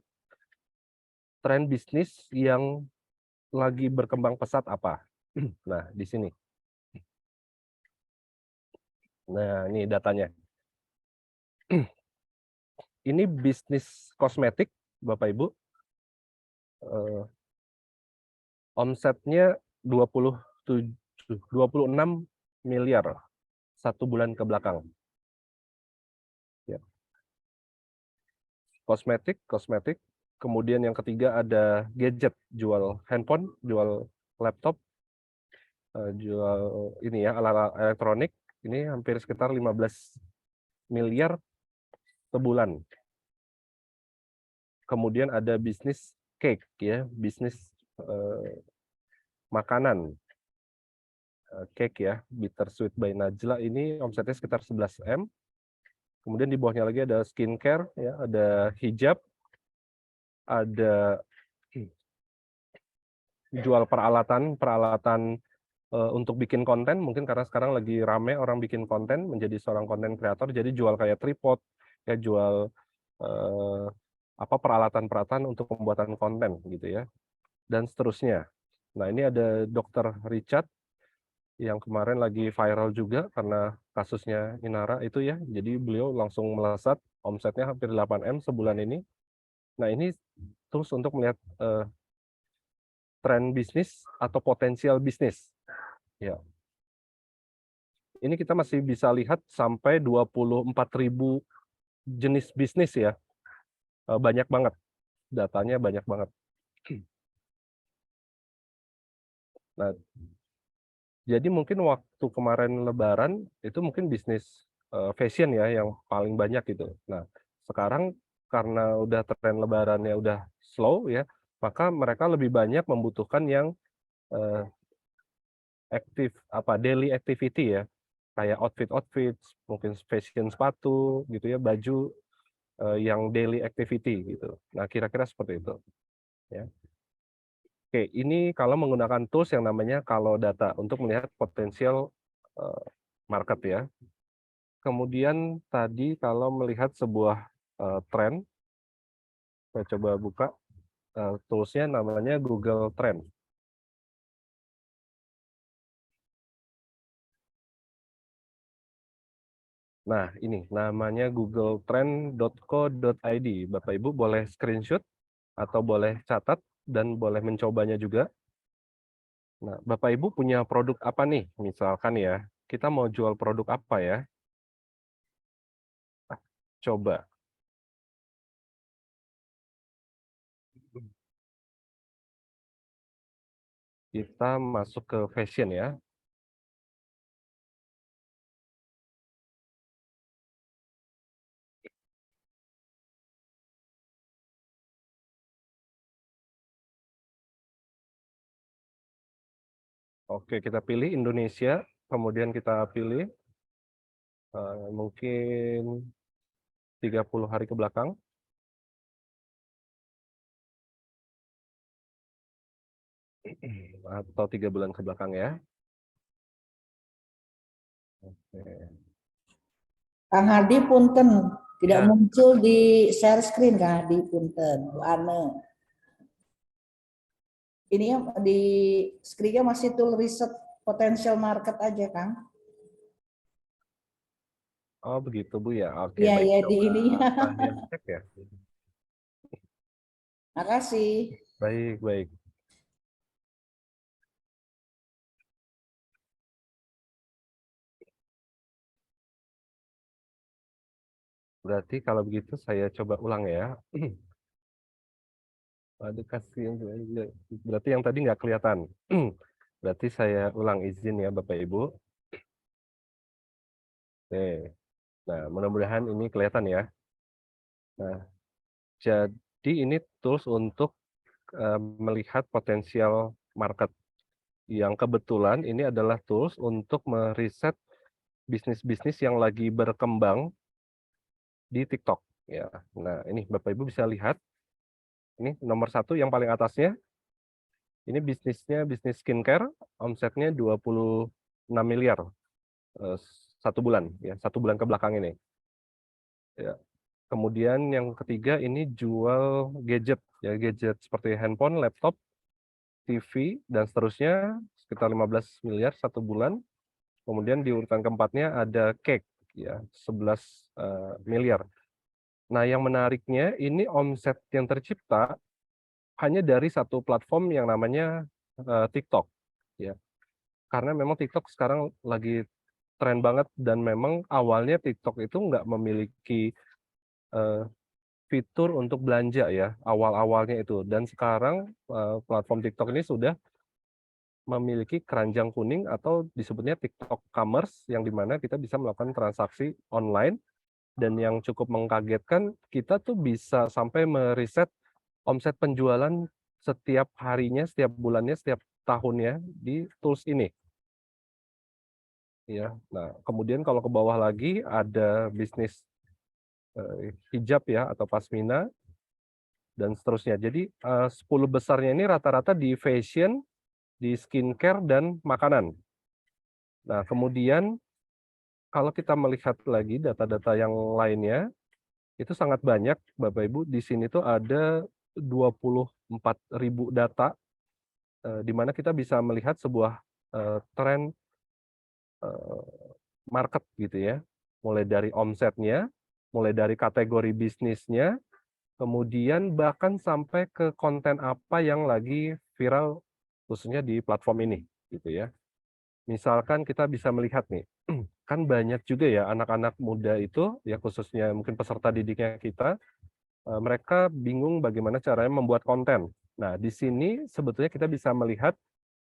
tren bisnis yang lagi berkembang pesat apa? Nah, di sini. Nah, ini datanya. Ini bisnis kosmetik, Bapak Ibu. Omsetnya 26 miliar 1 bulan ke belakang. Ya. Kosmetik. Kemudian yang ketiga ada gadget, jual handphone, jual laptop, jual ini ya alat elektronik. Ini hampir sekitar 15 miliar sebulan. Kemudian ada bisnis cake ya, bisnis makanan. Cake ya, Bittersweet by Najla ini omsetnya sekitar 11 M. Kemudian di bawahnya lagi ada skincare ya, ada hijab, ada jual peralatan untuk bikin konten, mungkin karena sekarang lagi rame orang bikin konten menjadi seorang konten kreator, jadi jual kayak tripod, ya jual peralatan-peralatan untuk pembuatan konten gitu ya, dan seterusnya. Nah ini ada Dr. Richard yang kemarin lagi viral juga karena kasusnya Inara itu ya. Jadi beliau langsung melesat, omsetnya hampir 8M sebulan ini. Nah, ini terus untuk melihat tren bisnis atau potensial bisnis. Ya. Ini kita masih bisa lihat sampai 24.000 jenis bisnis ya. Banyak banget. Datanya banyak banget. Nah, jadi mungkin waktu kemarin Lebaran itu mungkin bisnis fashion ya yang paling banyak gitu. Nah, sekarang karena udah tren Lebarannya udah slow ya, maka mereka lebih banyak membutuhkan yang aktif daily activity ya, kayak outfit, mungkin fashion sepatu gitu ya, baju yang daily activity gitu. Nah, kira-kira seperti itu ya. Oke, ini kalau menggunakan tools yang namanya Kalau Data untuk melihat potensial market ya. Kemudian tadi kalau melihat sebuah tren, saya coba buka toolsnya namanya Google Trend. Nah, ini namanya googletrend.co.id. Bapak Ibu boleh screenshot atau boleh catat dan boleh mencobanya juga. Nah, Bapak Ibu punya produk apa nih? Misalkan ya, kita mau jual produk apa ya? Coba. Kita masuk ke fashion ya. Oke, kita pilih Indonesia, kemudian kita pilih mungkin 30 hari ke belakang. Atau 3 bulan ke belakang ya. Oke. Kang Hardi punten tidak Ya. muncul di share screen Kang Hardi punten Bu Ane. Ini ya di screen-nya masih tool riset potential market aja Kang. Oh begitu Bu ya. Oke, Iya baik. ya di Coba ininya. saya cek ya. Makasih. Baik, baik. Berarti kalau begitu saya coba ulang ya. Aduh, kasihan. Berarti yang tadi nggak kelihatan. Berarti saya ulang izin ya Bapak Ibu. Oke. Nah, mudah-mudahan ini kelihatan ya. Nah, jadi ini tools untuk melihat potensial market. Yang kebetulan ini adalah tools untuk meriset bisnis-bisnis yang lagi berkembang di TikTok. Ya, nah ini Bapak Ibu bisa lihat. Ini nomor 1 yang paling atasnya. Ini bisnisnya bisnis skincare, omsetnya 26 miliar 1 bulan ya, 1 bulan ke belakang ini. Ya. Kemudian yang ketiga ini jual gadget ya, gadget seperti handphone, laptop, TV dan seterusnya sekitar 15 miliar 1 bulan. Kemudian di urutan keempatnya ada cake ya, 11 miliar. Nah, yang menariknya ini omset yang tercipta hanya dari satu platform yang namanya TikTok ya. Karena memang TikTok sekarang lagi tren banget dan memang awalnya TikTok itu nggak memiliki fitur untuk belanja ya, awal-awalnya itu. Dan sekarang platform TikTok ini sudah memiliki keranjang kuning atau disebutnya TikTok Commerce yang dimana kita bisa melakukan transaksi online dan yang cukup mengkagetkan kita tuh bisa sampai meriset omset penjualan setiap harinya, setiap bulannya, setiap tahunnya di tools ini. Ya, nah kemudian kalau ke bawah lagi ada bisnis hijab ya atau pasmina dan seterusnya. Jadi 10 besarnya ini rata-rata di fashion, di skincare dan makanan. Nah, kemudian kalau kita melihat lagi data-data yang lainnya, itu sangat banyak Bapak Ibu. Di sini tuh ada 24.000 data di mana kita bisa melihat sebuah tren market gitu ya. Mulai dari omsetnya, mulai dari kategori bisnisnya, kemudian bahkan sampai ke konten apa yang lagi viral khususnya di platform ini gitu ya. Misalkan kita bisa melihat nih, kan banyak juga ya anak-anak muda itu ya khususnya mungkin peserta didiknya kita, mereka bingung bagaimana caranya membuat konten. Nah, di sini sebetulnya kita bisa melihat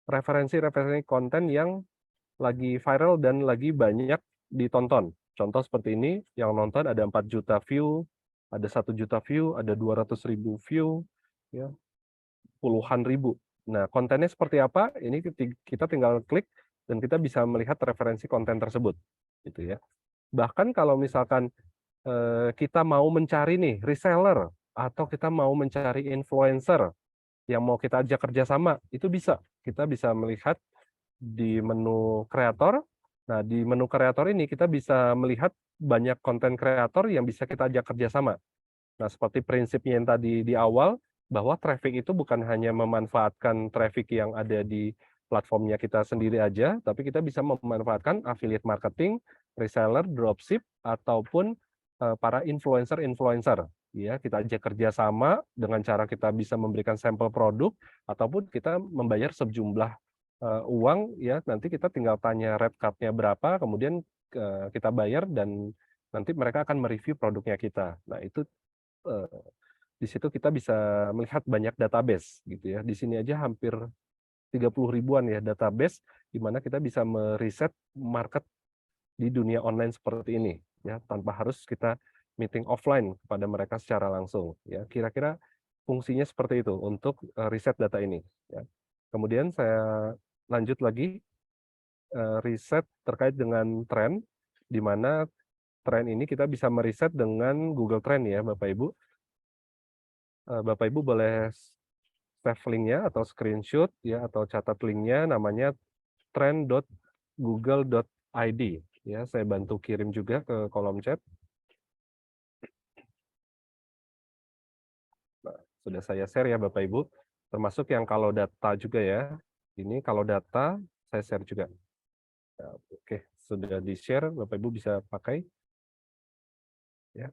referensi-referensi konten yang lagi viral dan lagi banyak ditonton. Contoh seperti ini, yang nonton ada 4 juta view, ada 1 juta view, ada 200.000 view, ya, puluhan ribu. Nah, kontennya seperti apa? Ini kita tinggal klik dan kita bisa melihat referensi konten tersebut, gitu ya. Bahkan kalau misalkan kita mau mencari nih reseller atau kita mau mencari influencer yang mau kita ajak kerjasama, itu bisa. Kita bisa melihat di menu kreator. Nah, di menu kreator ini kita bisa melihat banyak konten kreator yang bisa kita ajak kerjasama. Nah, seperti prinsipnya yang tadi di awal, bahwa traffic itu bukan hanya memanfaatkan traffic yang ada di platformnya kita sendiri aja, tapi kita bisa memanfaatkan affiliate marketing, reseller, dropship, ataupun para influencer-influencer. Ya, kita ajak kerjasama dengan cara kita bisa memberikan sampel produk, ataupun kita membayar sejumlah uang, ya nanti kita tinggal tanya rate card-nya berapa, kemudian kita bayar dan nanti mereka akan mereview produknya kita. Nah, itu di situ kita bisa melihat banyak database gitu ya. Di sini aja hampir 30 ribuan ya database di mana kita bisa meriset market di dunia online seperti ini ya tanpa harus kita meeting offline kepada mereka secara langsung ya. Kira-kira fungsinya seperti itu untuk riset data ini ya. Kemudian saya lanjut lagi riset terkait dengan tren di mana tren ini kita bisa meriset dengan Google Trend ya Bapak Ibu. Bapak Ibu boleh save linknya atau screenshot ya atau catat linknya namanya trend.google.id ya. Saya bantu kirim juga ke kolom chat. Nah, sudah saya share ya Bapak Ibu, termasuk yang kalau data juga ya. Ini kalau data saya share juga. Nah, oke, sudah di share, Bapak Ibu bisa pakai. Ya.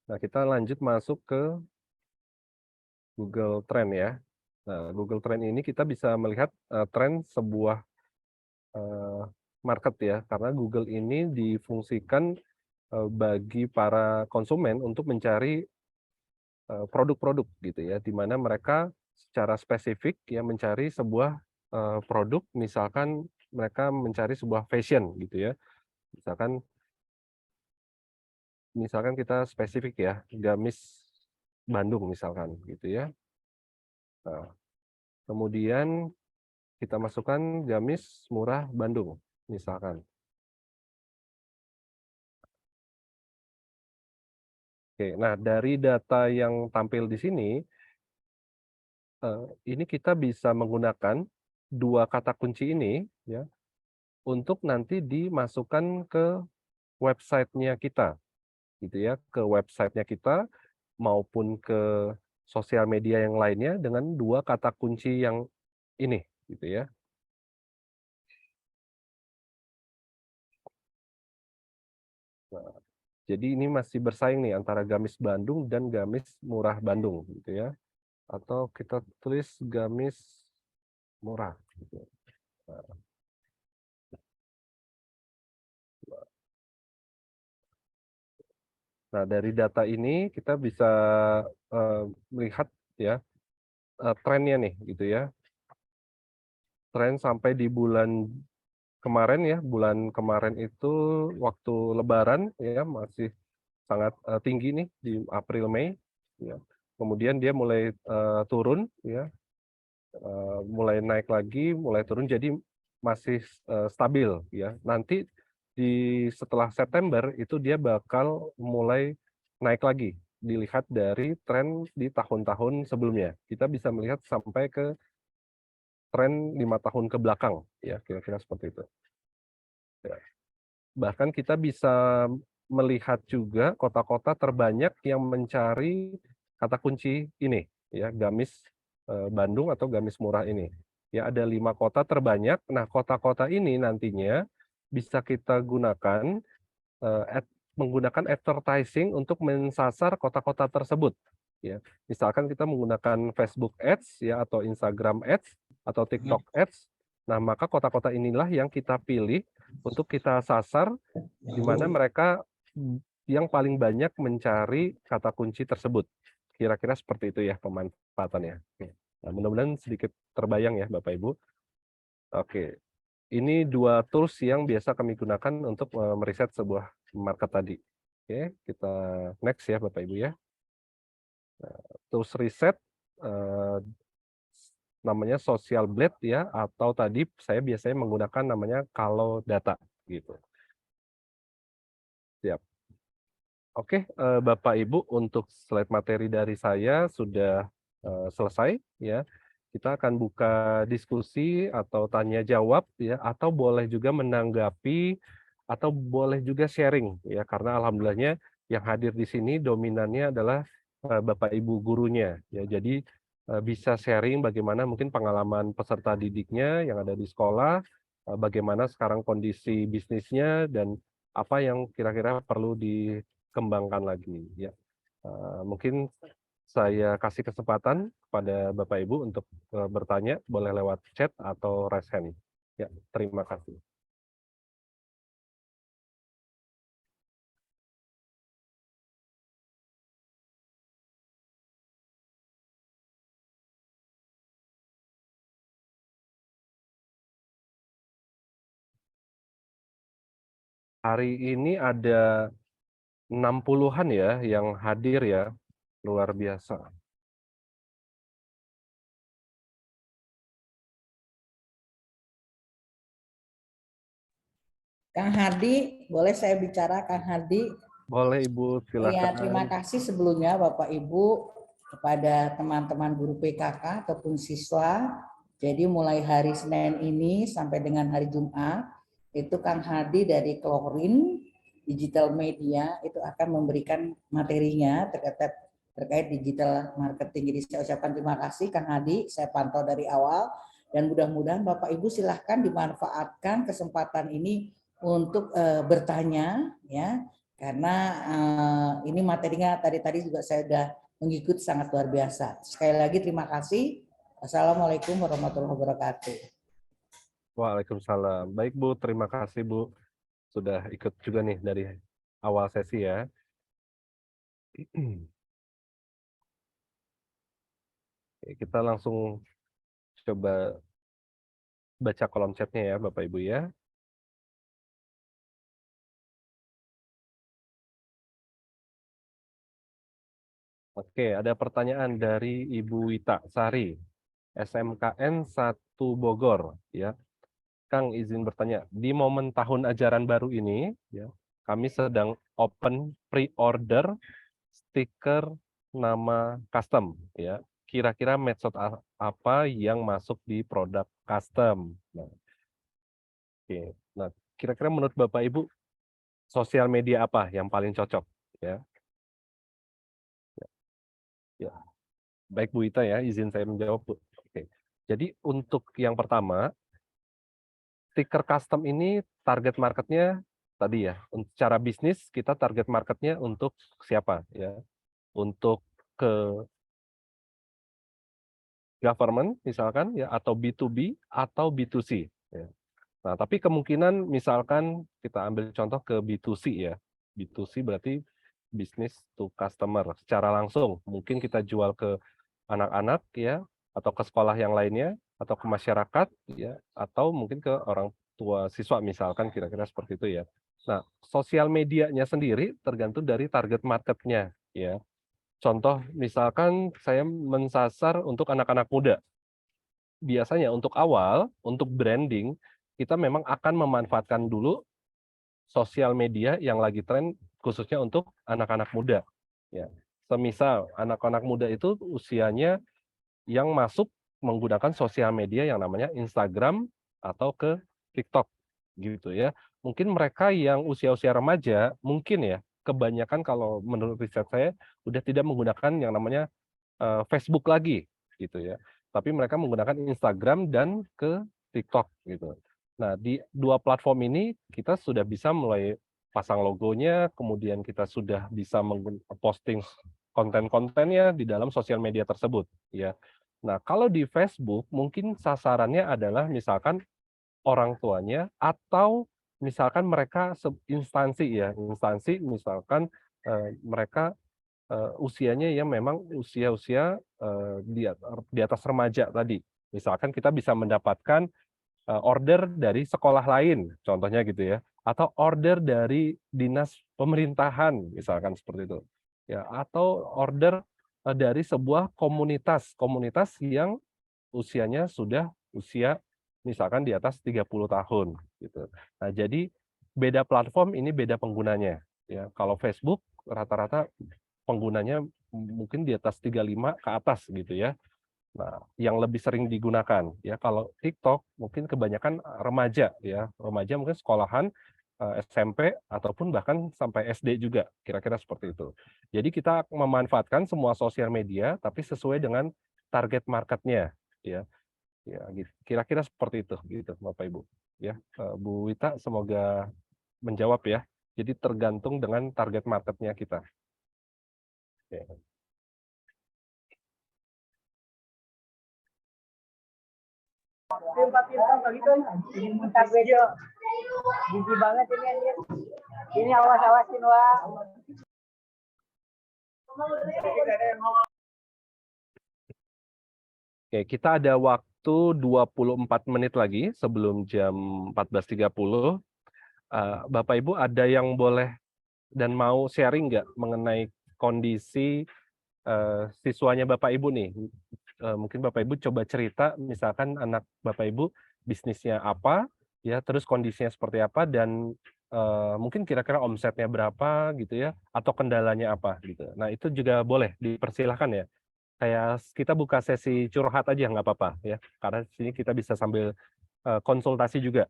Nah, kita lanjut masuk ke Google Trend ya. Nah, Google Trend ini kita bisa melihat tren sebuah market ya, karena Google ini difungsikan bagi para konsumen untuk mencari produk-produk gitu ya, di mana mereka secara spesifik ya mencari sebuah produk, misalkan mereka mencari sebuah fashion gitu ya, misalkan kita spesifik ya, gamis Bandung misalkan gitu ya. Nah, kemudian kita masukkan gamis murah Bandung misalkan. Oke, nah dari data yang tampil di sini, ini kita bisa menggunakan 2 kata kunci ini ya, untuk nanti dimasukkan ke website-nya kita, gitu ya, ke website-nya kita maupun ke sosial media yang lainnya dengan 2 kata kunci yang ini, gitu ya. Nah, jadi ini masih bersaing nih antara gamis Bandung dan gamis murah Bandung, gitu ya. Atau kita tulis gamis murah, gitu. Nah, dari data ini kita bisa melihat ya trennya nih, gitu ya. Tren sampai di bulan kemarin ya, bulan kemarin itu waktu Lebaran ya masih sangat tinggi nih di April Mei ya. Kemudian dia mulai turun ya, mulai naik lagi, mulai turun jadi masih stabil ya. Nanti setelah September itu dia bakal mulai naik lagi. Dilihat dari tren di tahun-tahun sebelumnya. Kita bisa melihat sampai ke tren 5 tahun ke belakang ya, kira-kira seperti itu. Ya. Bahkan kita bisa melihat juga kota-kota terbanyak yang mencari kata kunci ini ya, gamis Bandung atau gamis murah ini. Ya, ada 5 kota terbanyak. Nah, kota-kota ini nantinya bisa kita gunakan menggunakan advertising untuk mensasar kota-kota tersebut. Ya, misalkan kita menggunakan Facebook Ads ya atau Instagram Ads atau TikTok Ads. Nah, maka kota-kota inilah yang kita pilih untuk kita sasar, di mana mereka yang paling banyak mencari kata kunci tersebut. Kira-kira seperti itu ya pemanfaatannya. Nah, mudah-mudahan sedikit terbayang ya Bapak Ibu. Oke, ini 2 tools yang biasa kami gunakan untuk meriset sebuah market tadi. Oke, kita next ya Bapak Ibu ya. Tools riset namanya Social Blade ya, atau tadi saya biasanya menggunakan namanya Kalau Data gitu. Siap. Oke, Bapak Ibu, untuk slide materi dari saya sudah selesai ya. Kita akan buka diskusi atau tanya jawab ya, atau boleh juga menanggapi atau boleh juga sharing ya, karena alhamdulillahnya yang hadir di sini dominannya adalah Bapak Ibu gurunya ya. Jadi bisa sharing bagaimana mungkin pengalaman peserta didiknya yang ada di sekolah, bagaimana sekarang kondisi bisnisnya dan apa yang kira-kira perlu dikembangkan lagi ya. Mungkin saya kasih kesempatan kepada Bapak Ibu untuk bertanya, boleh lewat chat atau raise hand. Ya, terima kasih. Hari ini ada 60-an ya yang hadir ya, luar biasa. Kang Hardi, boleh saya bicara Kang Hardi? Boleh Ibu, Ya, terima silakan. kasih sebelumnya Bapak Ibu kepada teman-teman guru PKK ataupun siswa. Jadi mulai hari Senin ini sampai dengan hari Jumat, itu Kang Hardi dari Klorin Digital Media itu akan memberikan materinya terkait digital marketing. Jadi saya ucapkan terima kasih Kang Hardi, saya pantau dari awal dan mudah-mudahan Bapak Ibu silahkan dimanfaatkan kesempatan ini untuk bertanya ya, karena ini materinya tadi juga saya sudah mengikuti sangat luar biasa. Sekali lagi terima kasih. Assalamualaikum warahmatullahi wabarakatuh. Waalaikumsalam. Baik Bu, terima kasih Bu sudah ikut juga nih dari awal sesi ya. Kita langsung coba baca kolom chatnya ya Bapak Ibu ya. Oke, ada pertanyaan dari Ibu Wita Sari, SMKN 1 Bogor ya. Kang izin bertanya, di momen tahun ajaran baru ini ya, kami sedang open pre-order stiker nama custom ya. Kira-kira metode apa yang masuk di produk custom? Nah, oke. Nah, kira-kira menurut Bapak Ibu sosial media apa yang paling cocok ya? Ya. Baik Bu Ita ya, izin saya menjawab Bu. Oke. Jadi untuk yang pertama, stiker custom ini target marketnya tadi ya, secara bisnis kita target marketnya untuk siapa ya? Untuk ke government misalkan ya, atau B2B atau B2C ya. Nah, tapi kemungkinan misalkan kita ambil contoh ke B2C ya. B2C berarti business to customer secara langsung. Mungkin kita jual ke anak-anak ya, atau ke sekolah yang lainnya, atau ke masyarakat ya, atau mungkin ke orang tua siswa misalkan, kira-kira seperti itu ya. Nah, sosial medianya sendiri tergantung dari target marketnya ya. Contoh misalkan saya mensasar untuk anak-anak muda. Biasanya untuk awal, untuk branding, kita memang akan memanfaatkan dulu sosial media yang lagi tren khususnya untuk anak-anak muda ya. Semisal anak-anak muda itu usianya yang masuk menggunakan sosial media yang namanya Instagram atau ke TikTok gitu ya. Mungkin mereka yang usia-usia remaja mungkin ya, kebanyakan kalau menurut riset saya udah tidak menggunakan yang namanya Facebook lagi gitu ya. tapi mereka menggunakan Instagram dan ke TikTok gitu. Nah, di dua platform ini kita sudah bisa mulai pasang logonya, kemudian kita sudah bisa posting konten-kontennya di dalam sosial media tersebut, ya. Nah, kalau di Facebook mungkin sasarannya adalah misalkan orang tuanya atau misalkan mereka instansi ya, instansi misalkan mereka usianya yang memang usia-usia di atas remaja tadi. Misalkan kita bisa mendapatkan order dari sekolah lain, contohnya gitu ya, atau order dari dinas pemerintahan, misalkan seperti itu. Ya, atau order dari sebuah komunitas, komunitas yang usianya sudah usia misalkan di atas 30 tahun gitu. Nah, jadi beda platform ini beda penggunanya ya. Kalau Facebook rata-rata penggunanya mungkin di atas 35 ke atas gitu ya. Nah, yang lebih sering digunakan ya kalau TikTok mungkin kebanyakan remaja ya, remaja mungkin sekolahan SMP ataupun bahkan sampai SD juga, kira-kira seperti itu. Jadi kita memanfaatkan semua sosial media tapi sesuai dengan target marketnya ya. Ya, gitu. Kira-kira seperti itu gitu Bapak Ibu. Ya, Bu Wita semoga menjawab ya. Jadi tergantung dengan target marketnya kita. Ya. Bentar bedo. Gigi banget ini anjir. Ini awas-awasin wah. Oke, kita ada waktu 24 menit lagi sebelum jam 14.30. Bapak Ibu ada yang boleh dan mau sharing nggak mengenai kondisi siswanya Bapak Ibu nih? Mungkin Bapak Ibu coba cerita, misalkan anak Bapak Ibu bisnisnya apa, ya, terus kondisinya seperti apa, dan mungkin kira-kira omsetnya berapa gitu ya, atau kendalanya apa gitu. Nah itu juga boleh dipersilahkan ya. Kayak kita buka sesi curhat aja nggak apa-apa ya, karena di sini kita bisa sambil konsultasi juga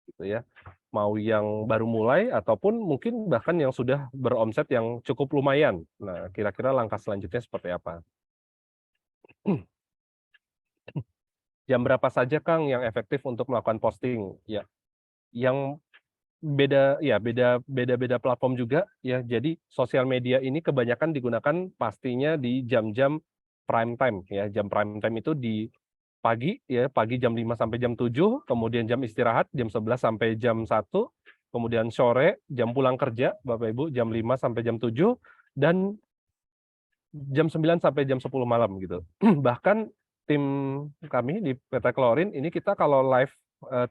gitu ya. Mau yang baru mulai ataupun mungkin bahkan yang sudah beromset yang cukup lumayan. Nah, kira-kira langkah selanjutnya seperti apa? Jam berapa saja Kang yang efektif untuk melakukan posting? Ya, yang beda platform juga ya. Jadi sosial media ini kebanyakan digunakan pastinya di jam-jam prime time ya. Jam prime time itu di pagi ya, pagi jam 5 sampai jam 7, kemudian jam istirahat jam 11 sampai jam 1, kemudian sore jam pulang kerja Bapak Ibu jam 5 sampai jam 7, dan jam 9 sampai jam 10 malam gitu. Bahkan tim kami di PT Klorin ini kita kalau live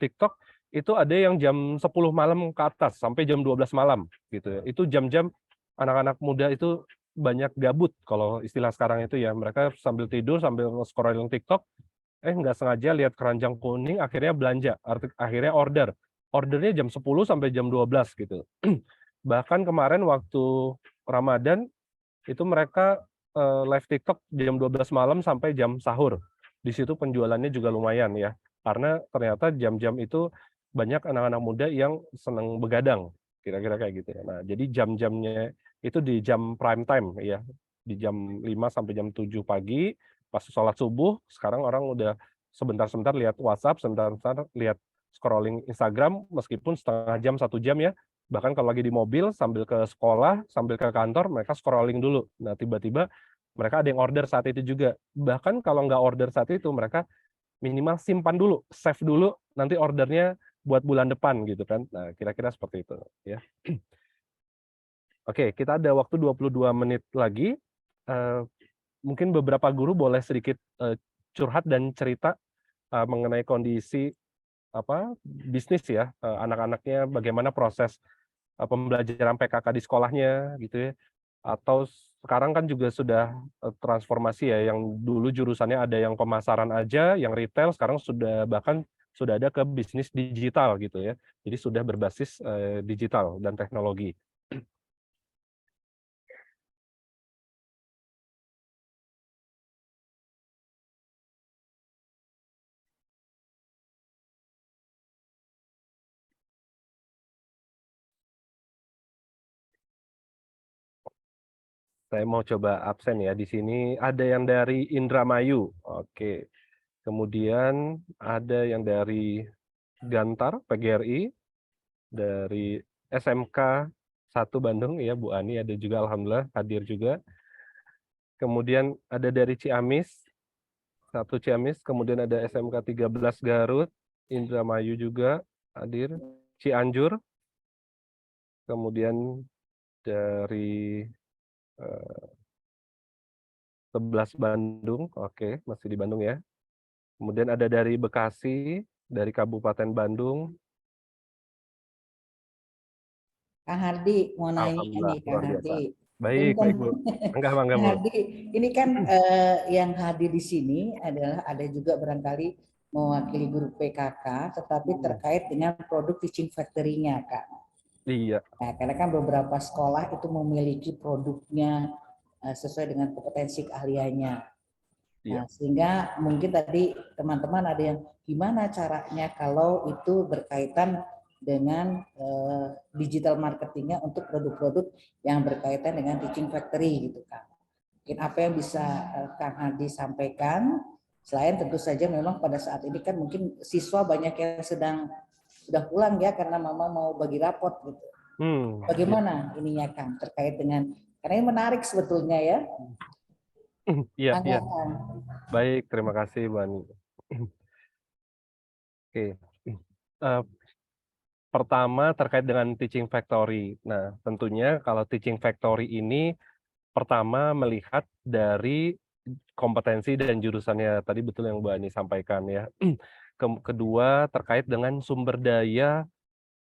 TikTok itu ada yang jam 10 malam ke atas sampai jam 12 malam gitu ya. Itu jam-jam anak-anak muda itu banyak gabut kalau istilah sekarang itu ya. Mereka sambil tidur sambil scrolling TikTok, nggak sengaja lihat keranjang kuning akhirnya belanja, akhirnya order. Ordernya jam 10 sampai jam 12 gitu. Bahkan kemarin waktu Ramadan itu mereka live TikTok jam 12 malam sampai jam sahur. Di situ penjualannya juga lumayan ya. Karena ternyata jam-jam itu banyak anak-anak muda yang senang begadang, kira-kira kayak gitu ya. Nah, jadi jam-jamnya itu di jam prime time ya. Di jam 5 sampai jam 7 pagi, pas sholat subuh, sekarang orang udah sebentar-sebentar lihat WhatsApp, sebentar-sebentar lihat scrolling Instagram, meskipun setengah jam, 1 jam ya. Bahkan kalau lagi di mobil sambil ke sekolah, sambil ke kantor, mereka scrolling dulu. Nah, tiba-tiba mereka ada yang order saat itu juga. Bahkan kalau nggak order saat itu, mereka minimal simpan dulu, save dulu, nanti ordernya buat bulan depan gitu kan. Nah, kira-kira seperti itu ya. Oke, kita ada waktu 22 menit lagi. Mungkin beberapa guru boleh sedikit curhat dan cerita mengenai kondisi bisnis ya, anak-anaknya bagaimana proses pembelajaran PKK di sekolahnya gitu ya. Atau sekarang kan juga sudah transformasi ya, yang dulu jurusannya ada yang pemasaran aja, yang retail sekarang sudah bahkan sudah ada ke bisnis digital gitu ya. Jadi sudah berbasis digital dan teknologi. Saya mau coba absen ya. Di sini ada yang dari Indramayu. Oke. Kemudian ada yang dari Gantar PGRI, dari SMK 1 Bandung ya Bu Ani ada juga alhamdulillah hadir juga. Kemudian ada dari Ciamis, 1 Ciamis, kemudian ada SMK 13 Garut, Indramayu juga hadir, Cianjur, kemudian dari 11 Bandung, oke masih di Bandung ya. Kemudian ada dari Bekasi, dari Kabupaten Bandung, Kang Hardi mau nanya alhamdulillah nih Kang luar biasa. Hardi. Baik, Punten. baik Bu. Enggak Kang Bu. Hardi, ini kan yang hadir di sini adalah ada juga barangkali mewakili guru PKK, tetapi terkait dengan produk teaching factory-nya, Kak. Iya. Nah, karena kan beberapa sekolah itu memiliki produknya sesuai dengan kompetensi keahliannya. Nah, sehingga mungkin tadi teman-teman ada yang gimana caranya kalau itu berkaitan dengan digital marketingnya untuk produk-produk yang berkaitan dengan teaching factory gitu kan. Mungkin apa yang bisa Kang Hadi sampaikan, selain tentu saja memang pada saat ini kan mungkin siswa banyak yang sudah pulang ya karena mama mau bagi rapot gitu. Bagaimana ininya Kang terkait dengan, karena ini menarik sebetulnya ya. Iya, iya. Baik, terima kasih Bu Ani. Oke. Pertama terkait dengan teaching factory. Nah, tentunya kalau teaching factory ini pertama melihat dari kompetensi dan jurusannya. Tadi betul yang Bu Ani sampaikan ya. Kedua terkait dengan sumber daya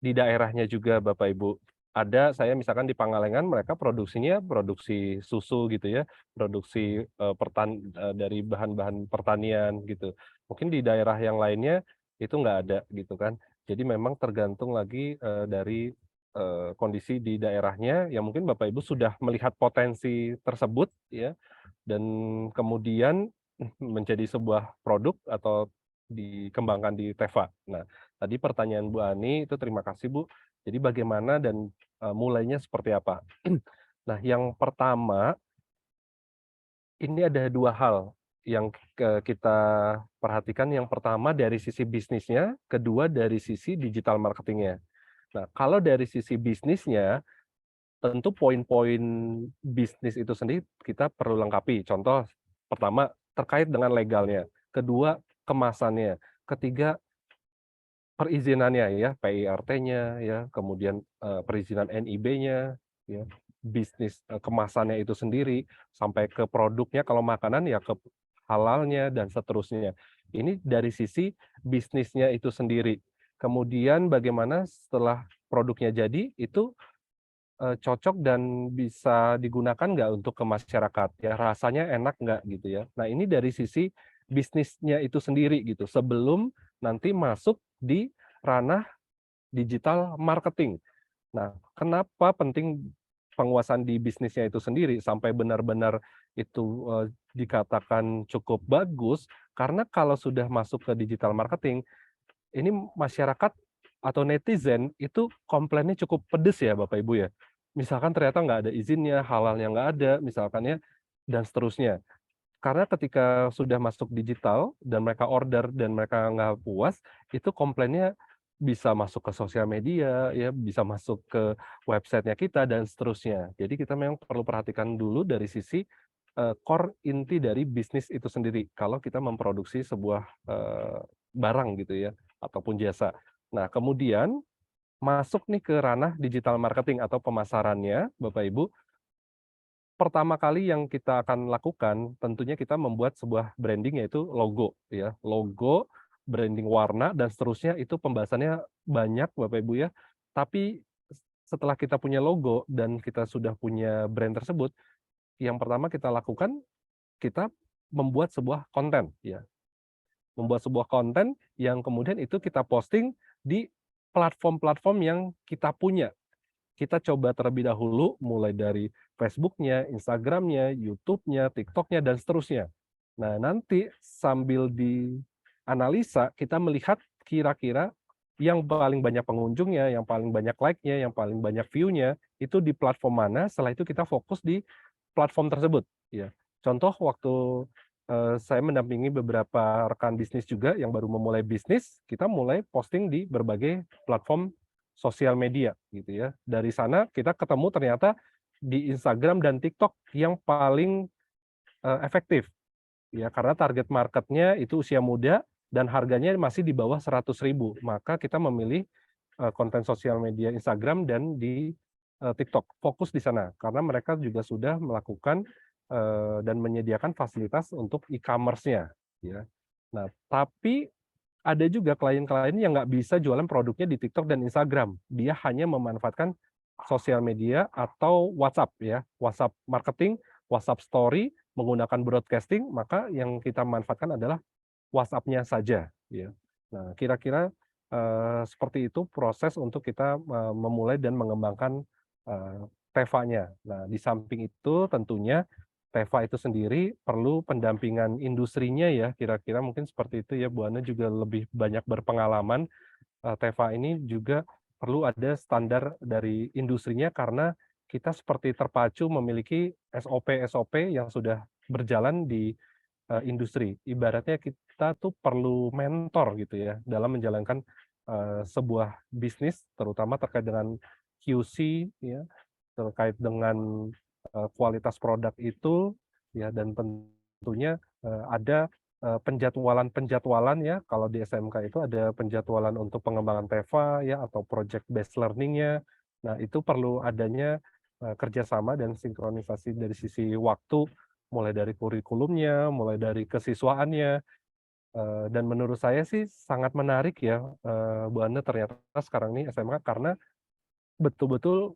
di daerahnya juga Bapak Ibu. Ada saya misalkan di Pangalengan mereka produksinya produksi susu gitu ya, produksi dari bahan-bahan pertanian gitu. Mungkin di daerah yang lainnya itu nggak ada gitu kan. Jadi memang tergantung lagi dari kondisi di daerahnya yang mungkin Bapak Ibu sudah melihat potensi tersebut ya dan kemudian menjadi sebuah produk atau dikembangkan di Teva. Nah, tadi pertanyaan Bu Ani itu terima kasih Bu. Jadi bagaimana dan mulainya seperti apa? Nah, yang pertama ini ada 2 hal yang kita perhatikan. Yang pertama dari sisi bisnisnya, kedua dari sisi digital marketingnya. Nah, kalau dari sisi bisnisnya, tentu poin-poin bisnis itu sendiri kita perlu lengkapi. Contoh pertama terkait dengan legalnya, kedua kemasannya, ketiga perizinannya ya, PIRT-nya ya, kemudian perizinan NIB-nya ya, bisnis kemasannya itu sendiri sampai ke produknya kalau makanan ya ke halalnya dan seterusnya. Ini dari sisi bisnisnya itu sendiri. Kemudian bagaimana setelah produknya jadi itu cocok dan bisa digunakan nggak untuk ke masyarakat ya, rasanya enak nggak gitu ya. Nah ini dari sisi bisnisnya itu sendiri gitu, sebelum nanti masuk di ranah digital marketing. Nah kenapa penting penguasaan di bisnisnya itu sendiri sampai benar-benar itu dikatakan cukup bagus, karena kalau sudah masuk ke digital marketing, ini masyarakat atau netizen itu komplainnya cukup pedes ya Bapak Ibu ya. Misalkan ternyata nggak ada izinnya, halalnya nggak ada, misalkan ya, dan seterusnya. Karena ketika sudah masuk digital dan mereka order dan mereka nggak puas, itu komplainnya bisa masuk ke sosial media, ya bisa masuk ke websitenya kita dan seterusnya. Jadi kita memang perlu perhatikan dulu dari sisi core inti dari bisnis itu sendiri. Kalau kita memproduksi sebuah barang gitu ya, ataupun jasa. Nah kemudian masuk nih ke ranah digital marketing atau pemasarannya, Bapak Ibu. Pertama kali yang kita akan lakukan, tentunya kita membuat sebuah branding yaitu logo ya. Logo, branding warna dan seterusnya itu pembahasannya banyak Bapak Ibu ya. Tapi setelah kita punya logo dan kita sudah punya brand tersebut, yang pertama kita lakukan, kita membuat sebuah konten ya. Membuat sebuah konten yang kemudian itu kita posting di platform-platform yang kita punya. Kita coba terlebih dahulu mulai dari Facebook-nya, Instagram-nya, YouTube-nya, TikTok-nya, dan seterusnya. Nah, nanti sambil dianalisa, kita melihat kira-kira yang paling banyak pengunjungnya, yang paling banyak like-nya, yang paling banyak view-nya, itu di platform mana, setelah itu kita fokus di platform tersebut. Ya. Contoh waktu saya mendampingi beberapa rekan bisnis juga yang baru memulai bisnis, kita mulai posting di berbagai platform sosial media gitu ya. Dari sana kita ketemu ternyata di Instagram dan TikTok yang paling efektif ya, karena target marketnya itu usia muda dan harganya masih di bawah 100.000. Maka kita memilih konten sosial media Instagram dan di TikTok. Fokus di sana karena mereka juga sudah melakukan dan menyediakan fasilitas untuk e-commerce-nya ya. Nah, tapi ada juga klien-klien yang nggak bisa jualan produknya di TikTok dan Instagram. Dia hanya memanfaatkan sosial media atau WhatsApp ya, WhatsApp marketing, WhatsApp story, menggunakan broadcasting, maka yang kita manfaatkan adalah WhatsApp-nya saja ya. Nah, kira-kira seperti itu proses untuk kita memulai dan mengembangkan Teva-nya. Nah, di samping itu tentunya Teva itu sendiri perlu pendampingan industrinya ya, kira-kira mungkin seperti itu ya, Bu Ana juga lebih banyak berpengalaman. Teva ini juga perlu ada standar dari industrinya karena kita seperti terpacu memiliki SOP-SOP yang sudah berjalan di industri. Ibaratnya kita tuh perlu mentor gitu ya dalam menjalankan sebuah bisnis, terutama terkait dengan QC ya, terkait dengan kualitas produk itu ya, dan tentunya ada penjadwalan-penjadwalan ya, kalau di SMK itu ada penjadwalan untuk pengembangan Teva ya atau project based learning-nya. Nah, itu perlu adanya kerjasama dan sinkronisasi dari sisi waktu, mulai dari kurikulumnya, mulai dari kesiswaannya, dan menurut saya sih sangat menarik ya, Bu Ana, ternyata sekarang ini SMK karena betul-betul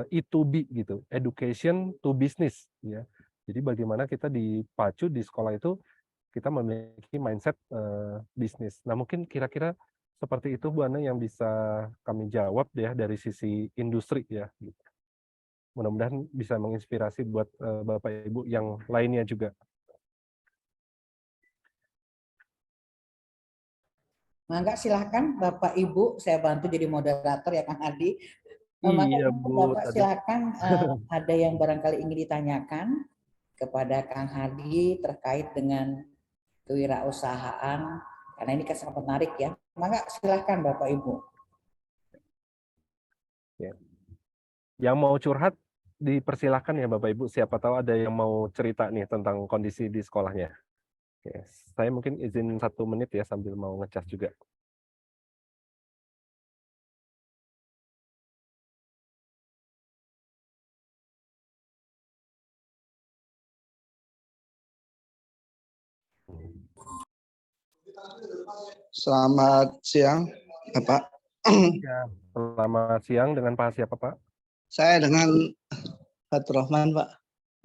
E2B gitu, education to business ya. Jadi bagaimana kita dipacu di sekolah itu kita memiliki mindset bisnis. Nah, mungkin kira-kira seperti itu Bu Ana yang bisa kami jawab ya dari sisi industri ya gitu. Mudah-mudahan bisa menginspirasi buat Bapak Ibu yang lainnya juga. Mangga silahkan Bapak Ibu, saya bantu jadi moderator ya Kang Adi. Maka Iya Bu, Bapak tadi silakan ada yang barangkali ingin ditanyakan kepada Kang Hadi terkait dengan kewirausahaan, karena ini kan sangat menarik ya. Maka silakan Bapak Ibu. ya. Yang mau curhat dipersilahkan ya Bapak Ibu, siapa tahu ada yang mau cerita nih tentang kondisi di sekolahnya. Oke, saya mungkin izin 1 menit ya sambil mau ngecas juga. Selamat siang, Bapak. Ya, selamat siang, dengan Pak siapa Pak? Saya dengan Fatur Rahman, Pak.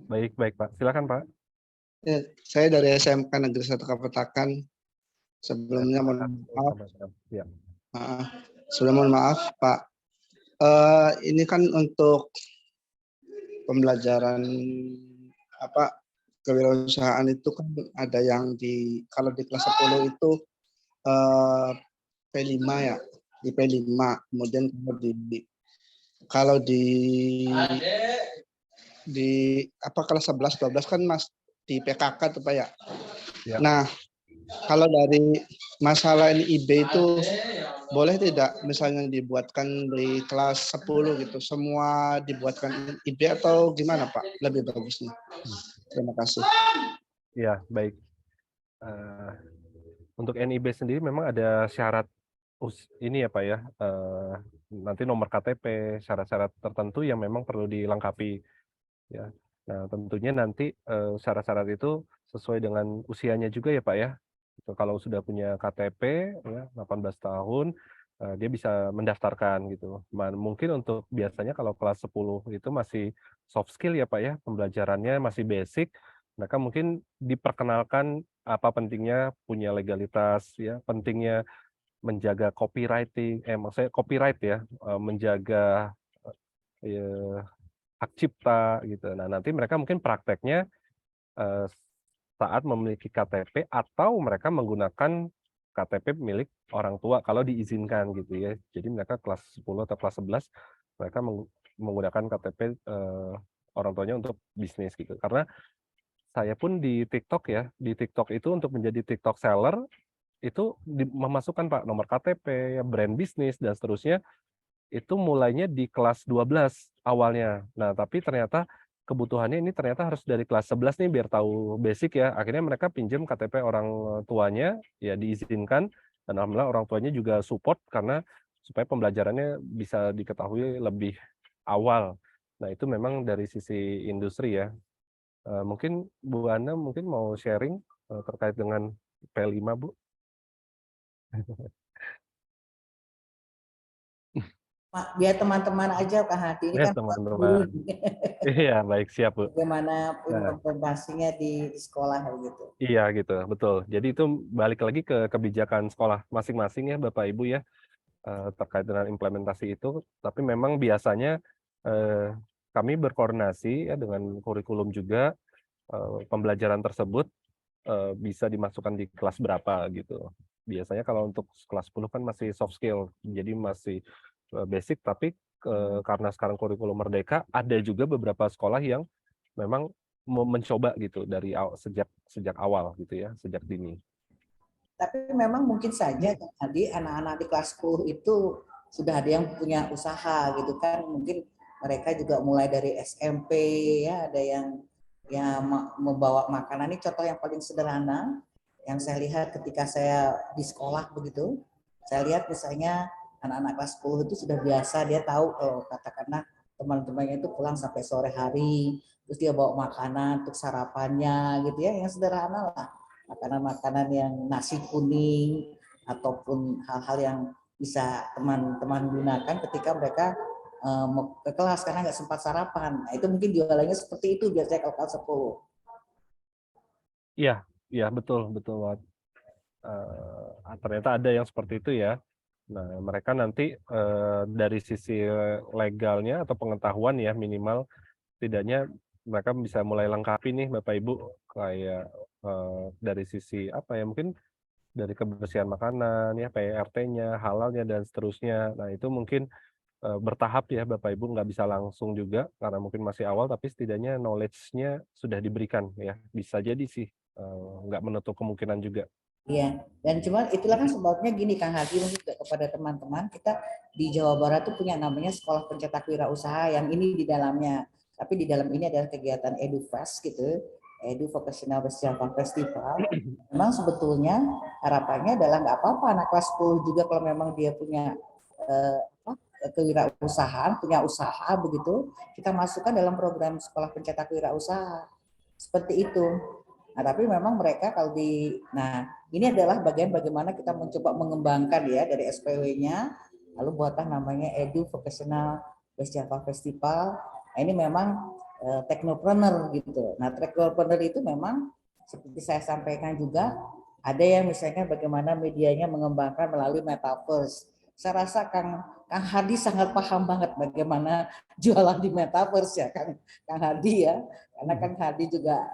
Baik, baik Pak. Silakan Pak. Ya, saya dari SMK Negeri 1 Kapetakan. Sebelumnya mohon maaf. Ya. Sebelum mohon maaf, Pak. Ini kan untuk pembelajaran kewirausahaan itu kan ada yang kalau di kelas 10 itu P5 ya, di P5. Kemudian kalau di kelas 11 12 kan Mas di PKK tuh Pak ya. Ya. Nah, kalau dari masalah ini IB itu boleh tidak misalnya dibuatkan di kelas 10 gitu, semua dibuatkan IB atau gimana Pak? Lebih bagusnya. Terima kasih. Ya, baik. Untuk NIB sendiri memang ada syarat ini ya Pak ya, nanti nomor KTP, syarat-syarat tertentu yang memang perlu dilengkapi ya. Nah, tentunya nanti syarat-syarat itu sesuai dengan usianya juga ya Pak ya. Kalau sudah punya KTP ya 18 tahun, dia bisa mendaftarkan gitu. Mungkin untuk biasanya kalau kelas 10 itu masih soft skill ya Pak ya, pembelajarannya masih basic, maka mungkin diperkenalkan apa pentingnya punya legalitas ya, pentingnya menjaga copywriting, maksudnya copyright ya, menjaga hak cipta gitu. Nah, nanti mereka mungkin prakteknya saat memiliki KTP atau mereka menggunakan KTP milik orang tua kalau diizinkan gitu ya. Jadi mereka kelas 10 atau kelas 11 mereka menggunakan KTP orang tuanya untuk bisnis gitu. Karena saya pun di TikTok ya, di TikTok itu untuk menjadi TikTok seller itu memasukkan Pak nomor KTP, ya, brand bisnis dan seterusnya. Itu mulainya di kelas 12 awalnya. Nah, tapi ternyata kebutuhannya ini ternyata harus dari kelas 11 nih biar tahu basic ya. Akhirnya mereka pinjam KTP orang tuanya, ya diizinkan dan alhamdulillah orang tuanya juga support karena supaya pembelajarannya bisa diketahui lebih awal. Nah, itu memang dari sisi industri ya. Mungkin Bu Ana mungkin mau sharing terkait dengan P5, Bu? Biar teman-teman aja Kak Hadi, ini Ya, kan buat guru. teman-teman. Iya, baik, siap, Bu. Bagaimana Nah, informasinya di sekolah gitu. iya gitu, betul. Jadi itu balik lagi ke kebijakan sekolah masing-masing ya Bapak Ibu ya, terkait dengan implementasi itu. Tapi memang biasanya kami berkoordinasi ya dengan kurikulum juga, pembelajaran tersebut bisa dimasukkan di kelas berapa gitu. Biasanya kalau untuk kelas 10 kan masih soft skill, jadi masih basic, tapi karena sekarang kurikulum merdeka, ada juga beberapa sekolah yang memang mau mencoba gitu dari sejak awal gitu ya, sejak dini. Tapi memang mungkin saja Kak Hadi, anak-anak di kelas 10 itu sudah ada yang punya usaha gitu kan. Mungkin mereka juga mulai dari SMP ya, ada yang membawa makanan. Ini contoh yang paling sederhana yang saya lihat ketika saya di sekolah begitu. Saya lihat misalnya anak-anak kelas 10 itu sudah biasa, dia tahu kalau katakanlah teman-temannya itu pulang sampai sore hari, terus dia bawa makanan untuk sarapannya gitu ya, yang sederhana lah. Makanan-makanan yang nasi kuning ataupun hal-hal yang bisa teman-teman gunakan ketika mereka mau ke kelas karena nggak sempat sarapan. Nah, itu mungkin jualannya seperti itu biasanya kalau kelas 10. Iya, iya betul betul. Ternyata ada yang seperti itu ya. Nah, mereka nanti dari sisi legalnya atau pengetahuan ya minimal setidaknya mereka bisa mulai lengkapi nih Bapak Ibu kayak dari sisi apa ya mungkin dari kebersihan makanan ya PRT-nya, halalnya dan seterusnya. Nah, itu mungkin bertahap ya Bapak Ibu nggak bisa langsung juga karena mungkin masih awal tapi setidaknya knowledge-nya sudah diberikan ya. Bisa jadi sih nggak menutup kemungkinan juga. Iya, dan cuma itulah kan sebabnya gini Kang Hadi, mungkin juga kepada teman-teman kita di Jawa Barat tuh punya namanya Sekolah Pencetak Wirausaha yang ini di dalamnya. Tapi di dalam ini adalah kegiatan EduFest gitu, Edu Vocational Java Festival. Memang sebetulnya harapannya adalah nggak apa-apa anak kelas 10 juga kalau memang dia punya kewirausahaan, punya usaha begitu, kita masukkan dalam program Sekolah Pencetak Wirausaha. Seperti itu. Nah, tapi memang mereka kalau ini adalah bagian bagaimana kita mencoba mengembangkan ya dari SPW-nya, lalu buatlah namanya Edu Vocational Java Festival. Nah, ini memang technopreneur gitu. Nah, technopreneur itu memang seperti saya sampaikan juga, ada yang misalnya bagaimana medianya mengembangkan melalui metaverse. Saya rasa Kang Hadi sangat paham banget bagaimana jualan di metaverse ya Kang Hadi ya, karena Kang Hadi juga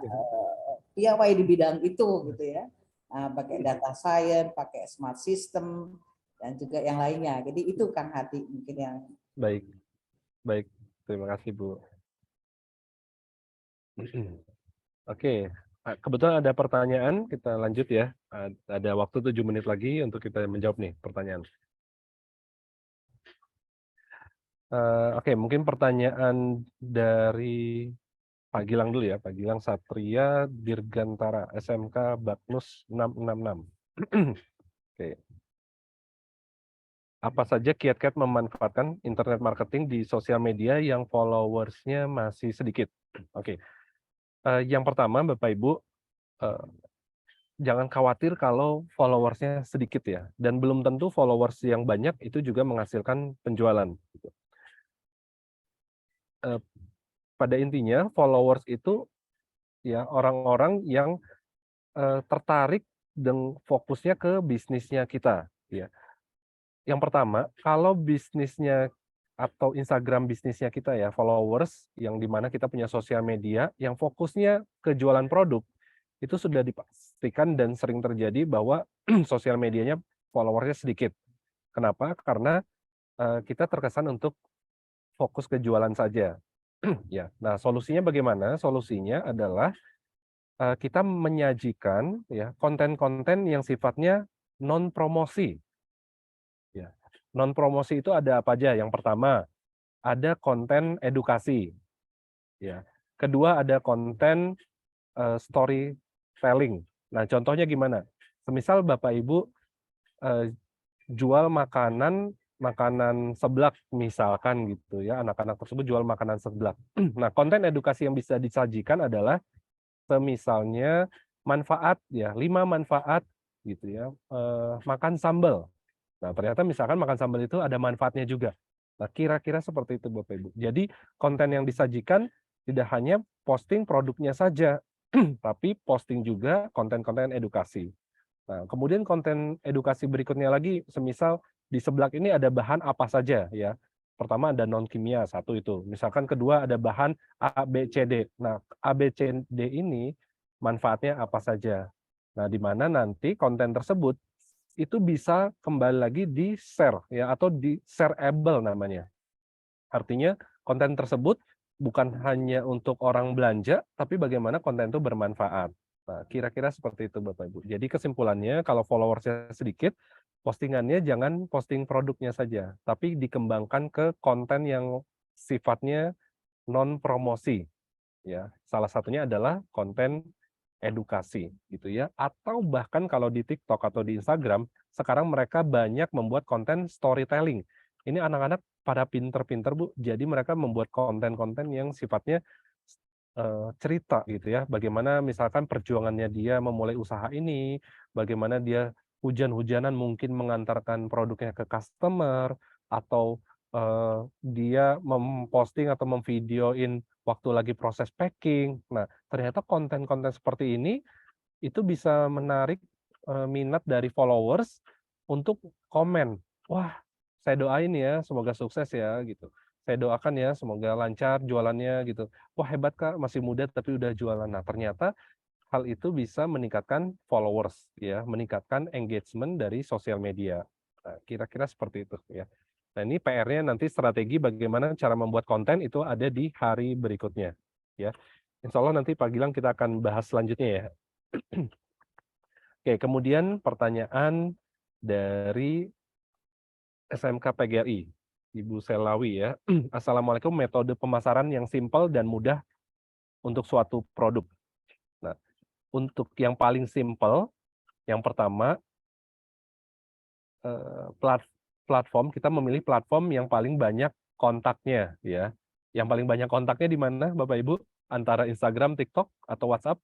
piawai di bidang itu gitu ya. Pakai data science, pakai smart system dan juga yang lainnya. Jadi itu Kang Hadi mungkin yang Baik. Baik. Terima kasih, Bu. Oke, kebetulan ada pertanyaan, kita lanjut ya. Ada waktu 7 menit lagi untuk kita menjawab nih pertanyaan. Oke, mungkin pertanyaan dari Pak Gilang dulu ya, Pak Gilang Satria Dirgantara, SMK Baknus 666. Oke. Apa saja kiat-kiat memanfaatkan internet marketing di sosial media yang followers-nya masih sedikit? Oke. Yang pertama, Bapak Ibu, jangan khawatir kalau followers-nya sedikit ya, dan belum tentu followers yang banyak itu juga menghasilkan penjualan. Gitu. Pada intinya, followers itu ya orang-orang yang tertarik dan fokusnya ke bisnisnya kita. Ya. Yang pertama, kalau bisnisnya atau Instagram bisnisnya kita ya, followers yang dimana kita punya sosial media yang fokusnya ke jualan produk, itu sudah dipastikan dan sering terjadi bahwa sosial medianya followersnya sedikit. Kenapa? Karena kita terkesan untuk fokus ke jualan saja. Ya, nah solusinya bagaimana? Solusinya adalah kita menyajikan ya konten-konten yang sifatnya non promosi. Ya. Non promosi itu ada apa aja? Yang pertama, ada konten edukasi. Ya. Kedua, ada konten storytelling. Nah, contohnya gimana? Semisal Bapak Ibu jual makanan seblak misalkan gitu ya, anak-anak tersebut jual makanan seblak. Nah, konten edukasi yang bisa disajikan adalah semisalnya manfaat ya, 5 manfaat gitu ya, makan sambal. Nah, ternyata misalkan makan sambal itu ada manfaatnya juga. Nah, kira-kira seperti itu Bapak Ibu. Jadi, konten yang disajikan tidak hanya posting produknya saja, tapi posting juga konten-konten edukasi. Nah, kemudian konten edukasi berikutnya lagi, semisal di seblak ini ada bahan apa saja ya. Pertama ada non kimia, satu itu. Misalkan kedua ada bahan A, B, C, D. Nah, A, B, C, D ini manfaatnya apa saja. Nah, di mana nanti konten tersebut itu bisa kembali lagi di-share ya atau di-shareable namanya. Artinya konten tersebut bukan hanya untuk orang belanja, tapi bagaimana konten itu bermanfaat. Nah, kira-kira seperti itu Bapak Ibu. Jadi kesimpulannya kalau followersnya sedikit, postingannya jangan posting produknya saja, tapi dikembangkan ke konten yang sifatnya non promosi. Ya, salah satunya adalah konten edukasi gitu ya. Atau bahkan kalau di TikTok atau di Instagram, sekarang mereka banyak membuat konten storytelling. Ini anak-anak pada pinter-pinter Bu, jadi mereka membuat konten-konten yang sifatnya cerita gitu ya. Bagaimana misalkan perjuangannya dia memulai usaha ini, bagaimana dia hujan-hujanan mungkin mengantarkan produknya ke customer, atau dia memposting atau memvideoin waktu lagi proses packing. Nah, ternyata konten-konten seperti ini itu bisa menarik minat dari followers untuk komen, "Wah, saya doain ya semoga sukses ya," gitu. "Saya doakan ya semoga lancar jualannya," gitu. "Wah, hebat Kak, masih muda tapi udah jualan." Nah, ternyata hal itu bisa meningkatkan followers ya, meningkatkan engagement dari sosial media. Nah, kira-kira seperti itu ya. Nah, ini PR-nya nanti strategi bagaimana cara membuat konten itu ada di hari berikutnya ya. Insya Allah nanti Pak Gilang kita akan bahas selanjutnya ya. Oke, kemudian pertanyaan dari SMK PGRI, Ibu Selawi ya. Assalamualaikum, metode pemasaran yang simpel dan mudah untuk suatu produk. Nah, untuk yang paling simpel, yang pertama, platform, kita memilih platform yang paling banyak kontaknya ya. Yang paling banyak kontaknya di mana Bapak Ibu? Antara Instagram, TikTok, atau WhatsApp?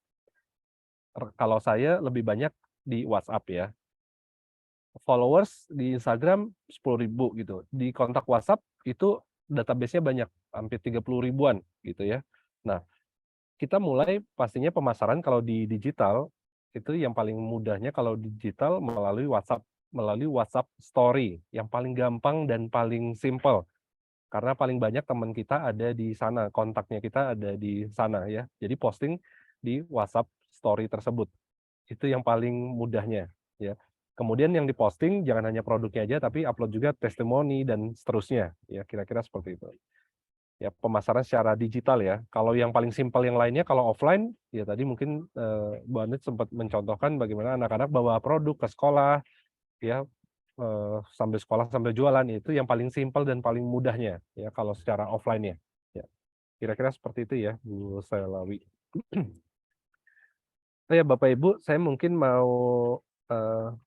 Kalau saya lebih banyak di WhatsApp ya. Followers di Instagram 10.000 gitu. Di kontak WhatsApp itu database-nya banyak, hampir 30 ribuan gitu ya. Nah, kita mulai pastinya pemasaran kalau di digital, itu yang paling mudahnya kalau digital melalui WhatsApp Story, yang paling gampang dan paling simple. Karena paling banyak teman kita ada di sana, kontaknya kita ada di sana ya. Jadi posting di WhatsApp Story tersebut. Itu yang paling mudahnya ya. Kemudian yang diposting jangan hanya produknya aja tapi upload juga testimoni dan seterusnya ya, kira-kira seperti itu. Ya, pemasaran secara digital ya. Kalau yang paling simpel yang lainnya kalau offline ya tadi mungkin Bu Anit sempat mencontohkan bagaimana anak-anak bawa produk ke sekolah ya, sambil sekolah sambil jualan, itu yang paling simpel dan paling mudahnya ya kalau secara offline-nya. Ya. Kira-kira seperti itu ya Bu Selawi. Oh ya Bapak Ibu, saya mungkin mau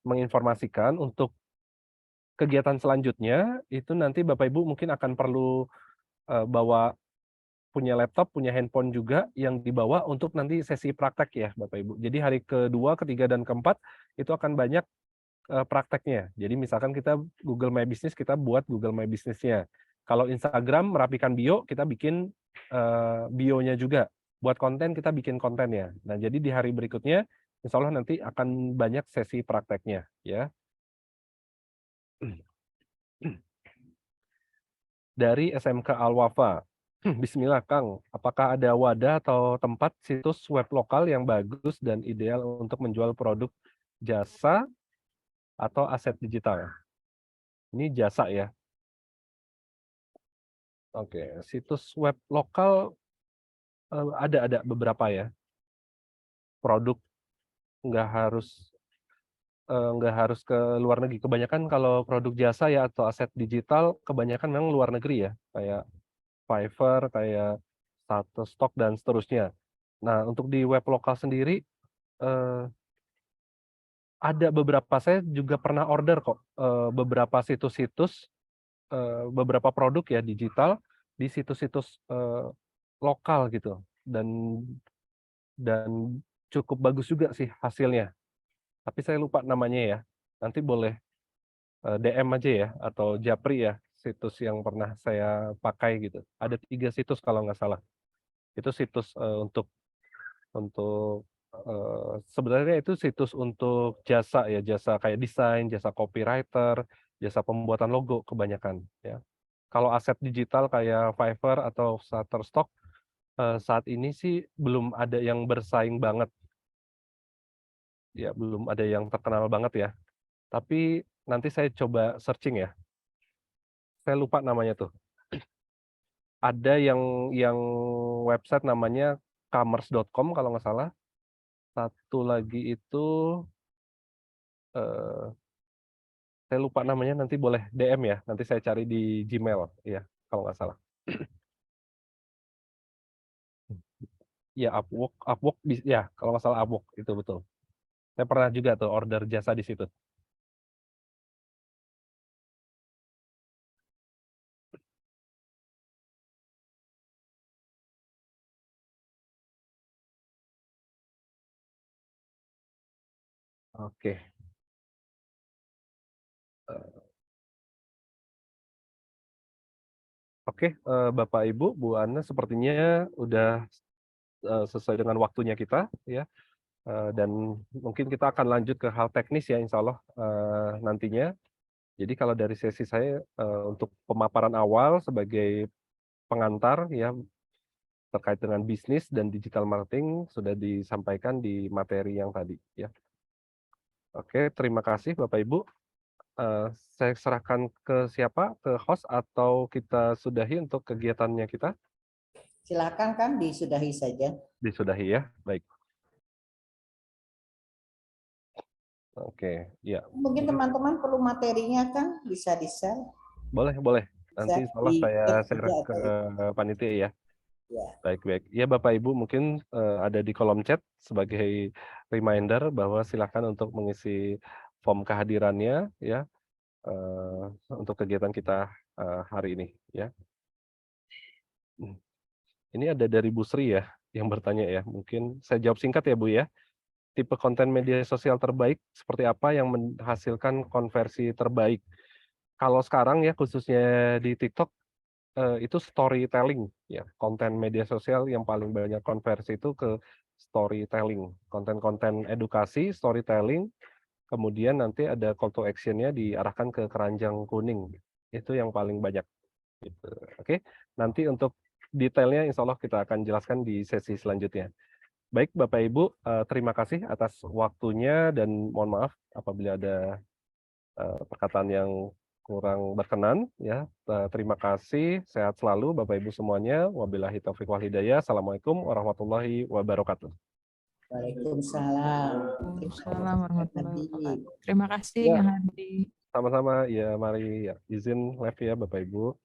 menginformasikan untuk kegiatan selanjutnya itu nanti Bapak Ibu mungkin akan perlu bawa punya laptop, punya handphone juga yang dibawa untuk nanti sesi praktek ya Bapak Ibu. Jadi hari kedua, ketiga, dan keempat itu akan banyak prakteknya. Jadi misalkan kita Google My Business, kita buat Google My Business-nya. Kalau Instagram merapikan bio, kita bikin bio-nya juga. Buat konten, kita bikin kontennya. Nah, jadi di hari berikutnya, insya Allah nanti akan banyak sesi prakteknya. Ya. Dari SMK Al-Wafa. Bismillah Kang, apakah ada wadah atau tempat situs web lokal yang bagus dan ideal untuk menjual produk jasa atau aset digital? Ini jasa ya. Oke, situs web lokal ada beberapa ya. produk nggak harus ke luar negeri. Kebanyakan kalau produk jasa ya atau aset digital kebanyakan memang luar negeri ya, kayak Fiverr, kayak Shutterstock dan seterusnya. Nah, untuk di web lokal sendiri eh, ada beberapa, saya juga pernah order kok beberapa situs-situs, beberapa produk ya digital di situs-situs lokal gitu, dan cukup bagus juga sih hasilnya. Tapi saya lupa namanya ya. Nanti boleh DM aja ya atau japri ya situs yang pernah saya pakai gitu. Ada 3 situs kalau nggak salah. Itu situs untuk sebenarnya itu situs untuk jasa ya, jasa kayak desain, jasa copywriter, jasa pembuatan logo kebanyakan ya. Kalau aset digital kayak Fiverr atau Shutterstock saat ini sih belum ada yang bersaing banget. Ya, belum ada yang terkenal banget ya. Tapi nanti saya coba searching ya. Saya lupa namanya tuh. Ada yang website namanya commerce.com kalau nggak salah. Satu lagi itu eh, saya lupa namanya, nanti boleh DM ya. Nanti saya cari di Gmail ya kalau nggak salah. Ya Upwork ya kalau nggak salah Upwork itu betul. Saya pernah juga tuh order jasa di situ. Oke. Eh, Oke, Bapak Ibu, Bu Ana, sepertinya udah sesuai dengan waktunya kita ya. Dan mungkin kita akan lanjut ke hal teknis ya insya Allah nantinya. Jadi kalau dari sesi saya untuk pemaparan awal sebagai pengantar ya terkait dengan bisnis dan digital marketing sudah disampaikan di materi yang tadi ya. Oke, terima kasih Bapak Ibu. Saya serahkan ke siapa? Ke host atau kita sudahi untuk kegiatannya kita? Silakan kan disudahi saja. Disudahi ya, baik. Oke, ya. Mungkin teman-teman perlu materinya kan bisa di-share. Boleh. Nanti insya Allah saya share ke panitia ya. Ya. Baik. Ya Bapak Ibu mungkin ada di kolom chat sebagai reminder bahwa silakan untuk mengisi form kehadirannya ya untuk kegiatan kita hari ini ya. Ini ada dari Bu Sri ya yang bertanya ya. Mungkin saya jawab singkat ya Bu ya. Tipe konten media sosial terbaik seperti apa yang menghasilkan konversi terbaik? Kalau sekarang ya khususnya di TikTok itu storytelling ya, konten media sosial yang paling banyak konversi itu ke storytelling, konten-konten edukasi, storytelling, kemudian nanti ada call to action-nya diarahkan ke keranjang kuning, itu yang paling banyak. Gitu. Oke, nanti untuk detailnya insya Allah kita akan jelaskan di sesi selanjutnya. Baik Bapak Ibu, terima kasih atas waktunya dan mohon maaf apabila ada perkataan yang kurang berkenan ya. Terima kasih, sehat selalu Bapak Ibu semuanya. Wabillahi taufiq wal hidayah. Assalamualaikum warahmatullahi wabarakatuh. Waalaikumsalam. Waalaikumsalam warahmatullahi wabarakatuh. Terima kasih Ya. Kang Hadi. Sama-sama ya, mari ya, izin live ya Bapak Ibu.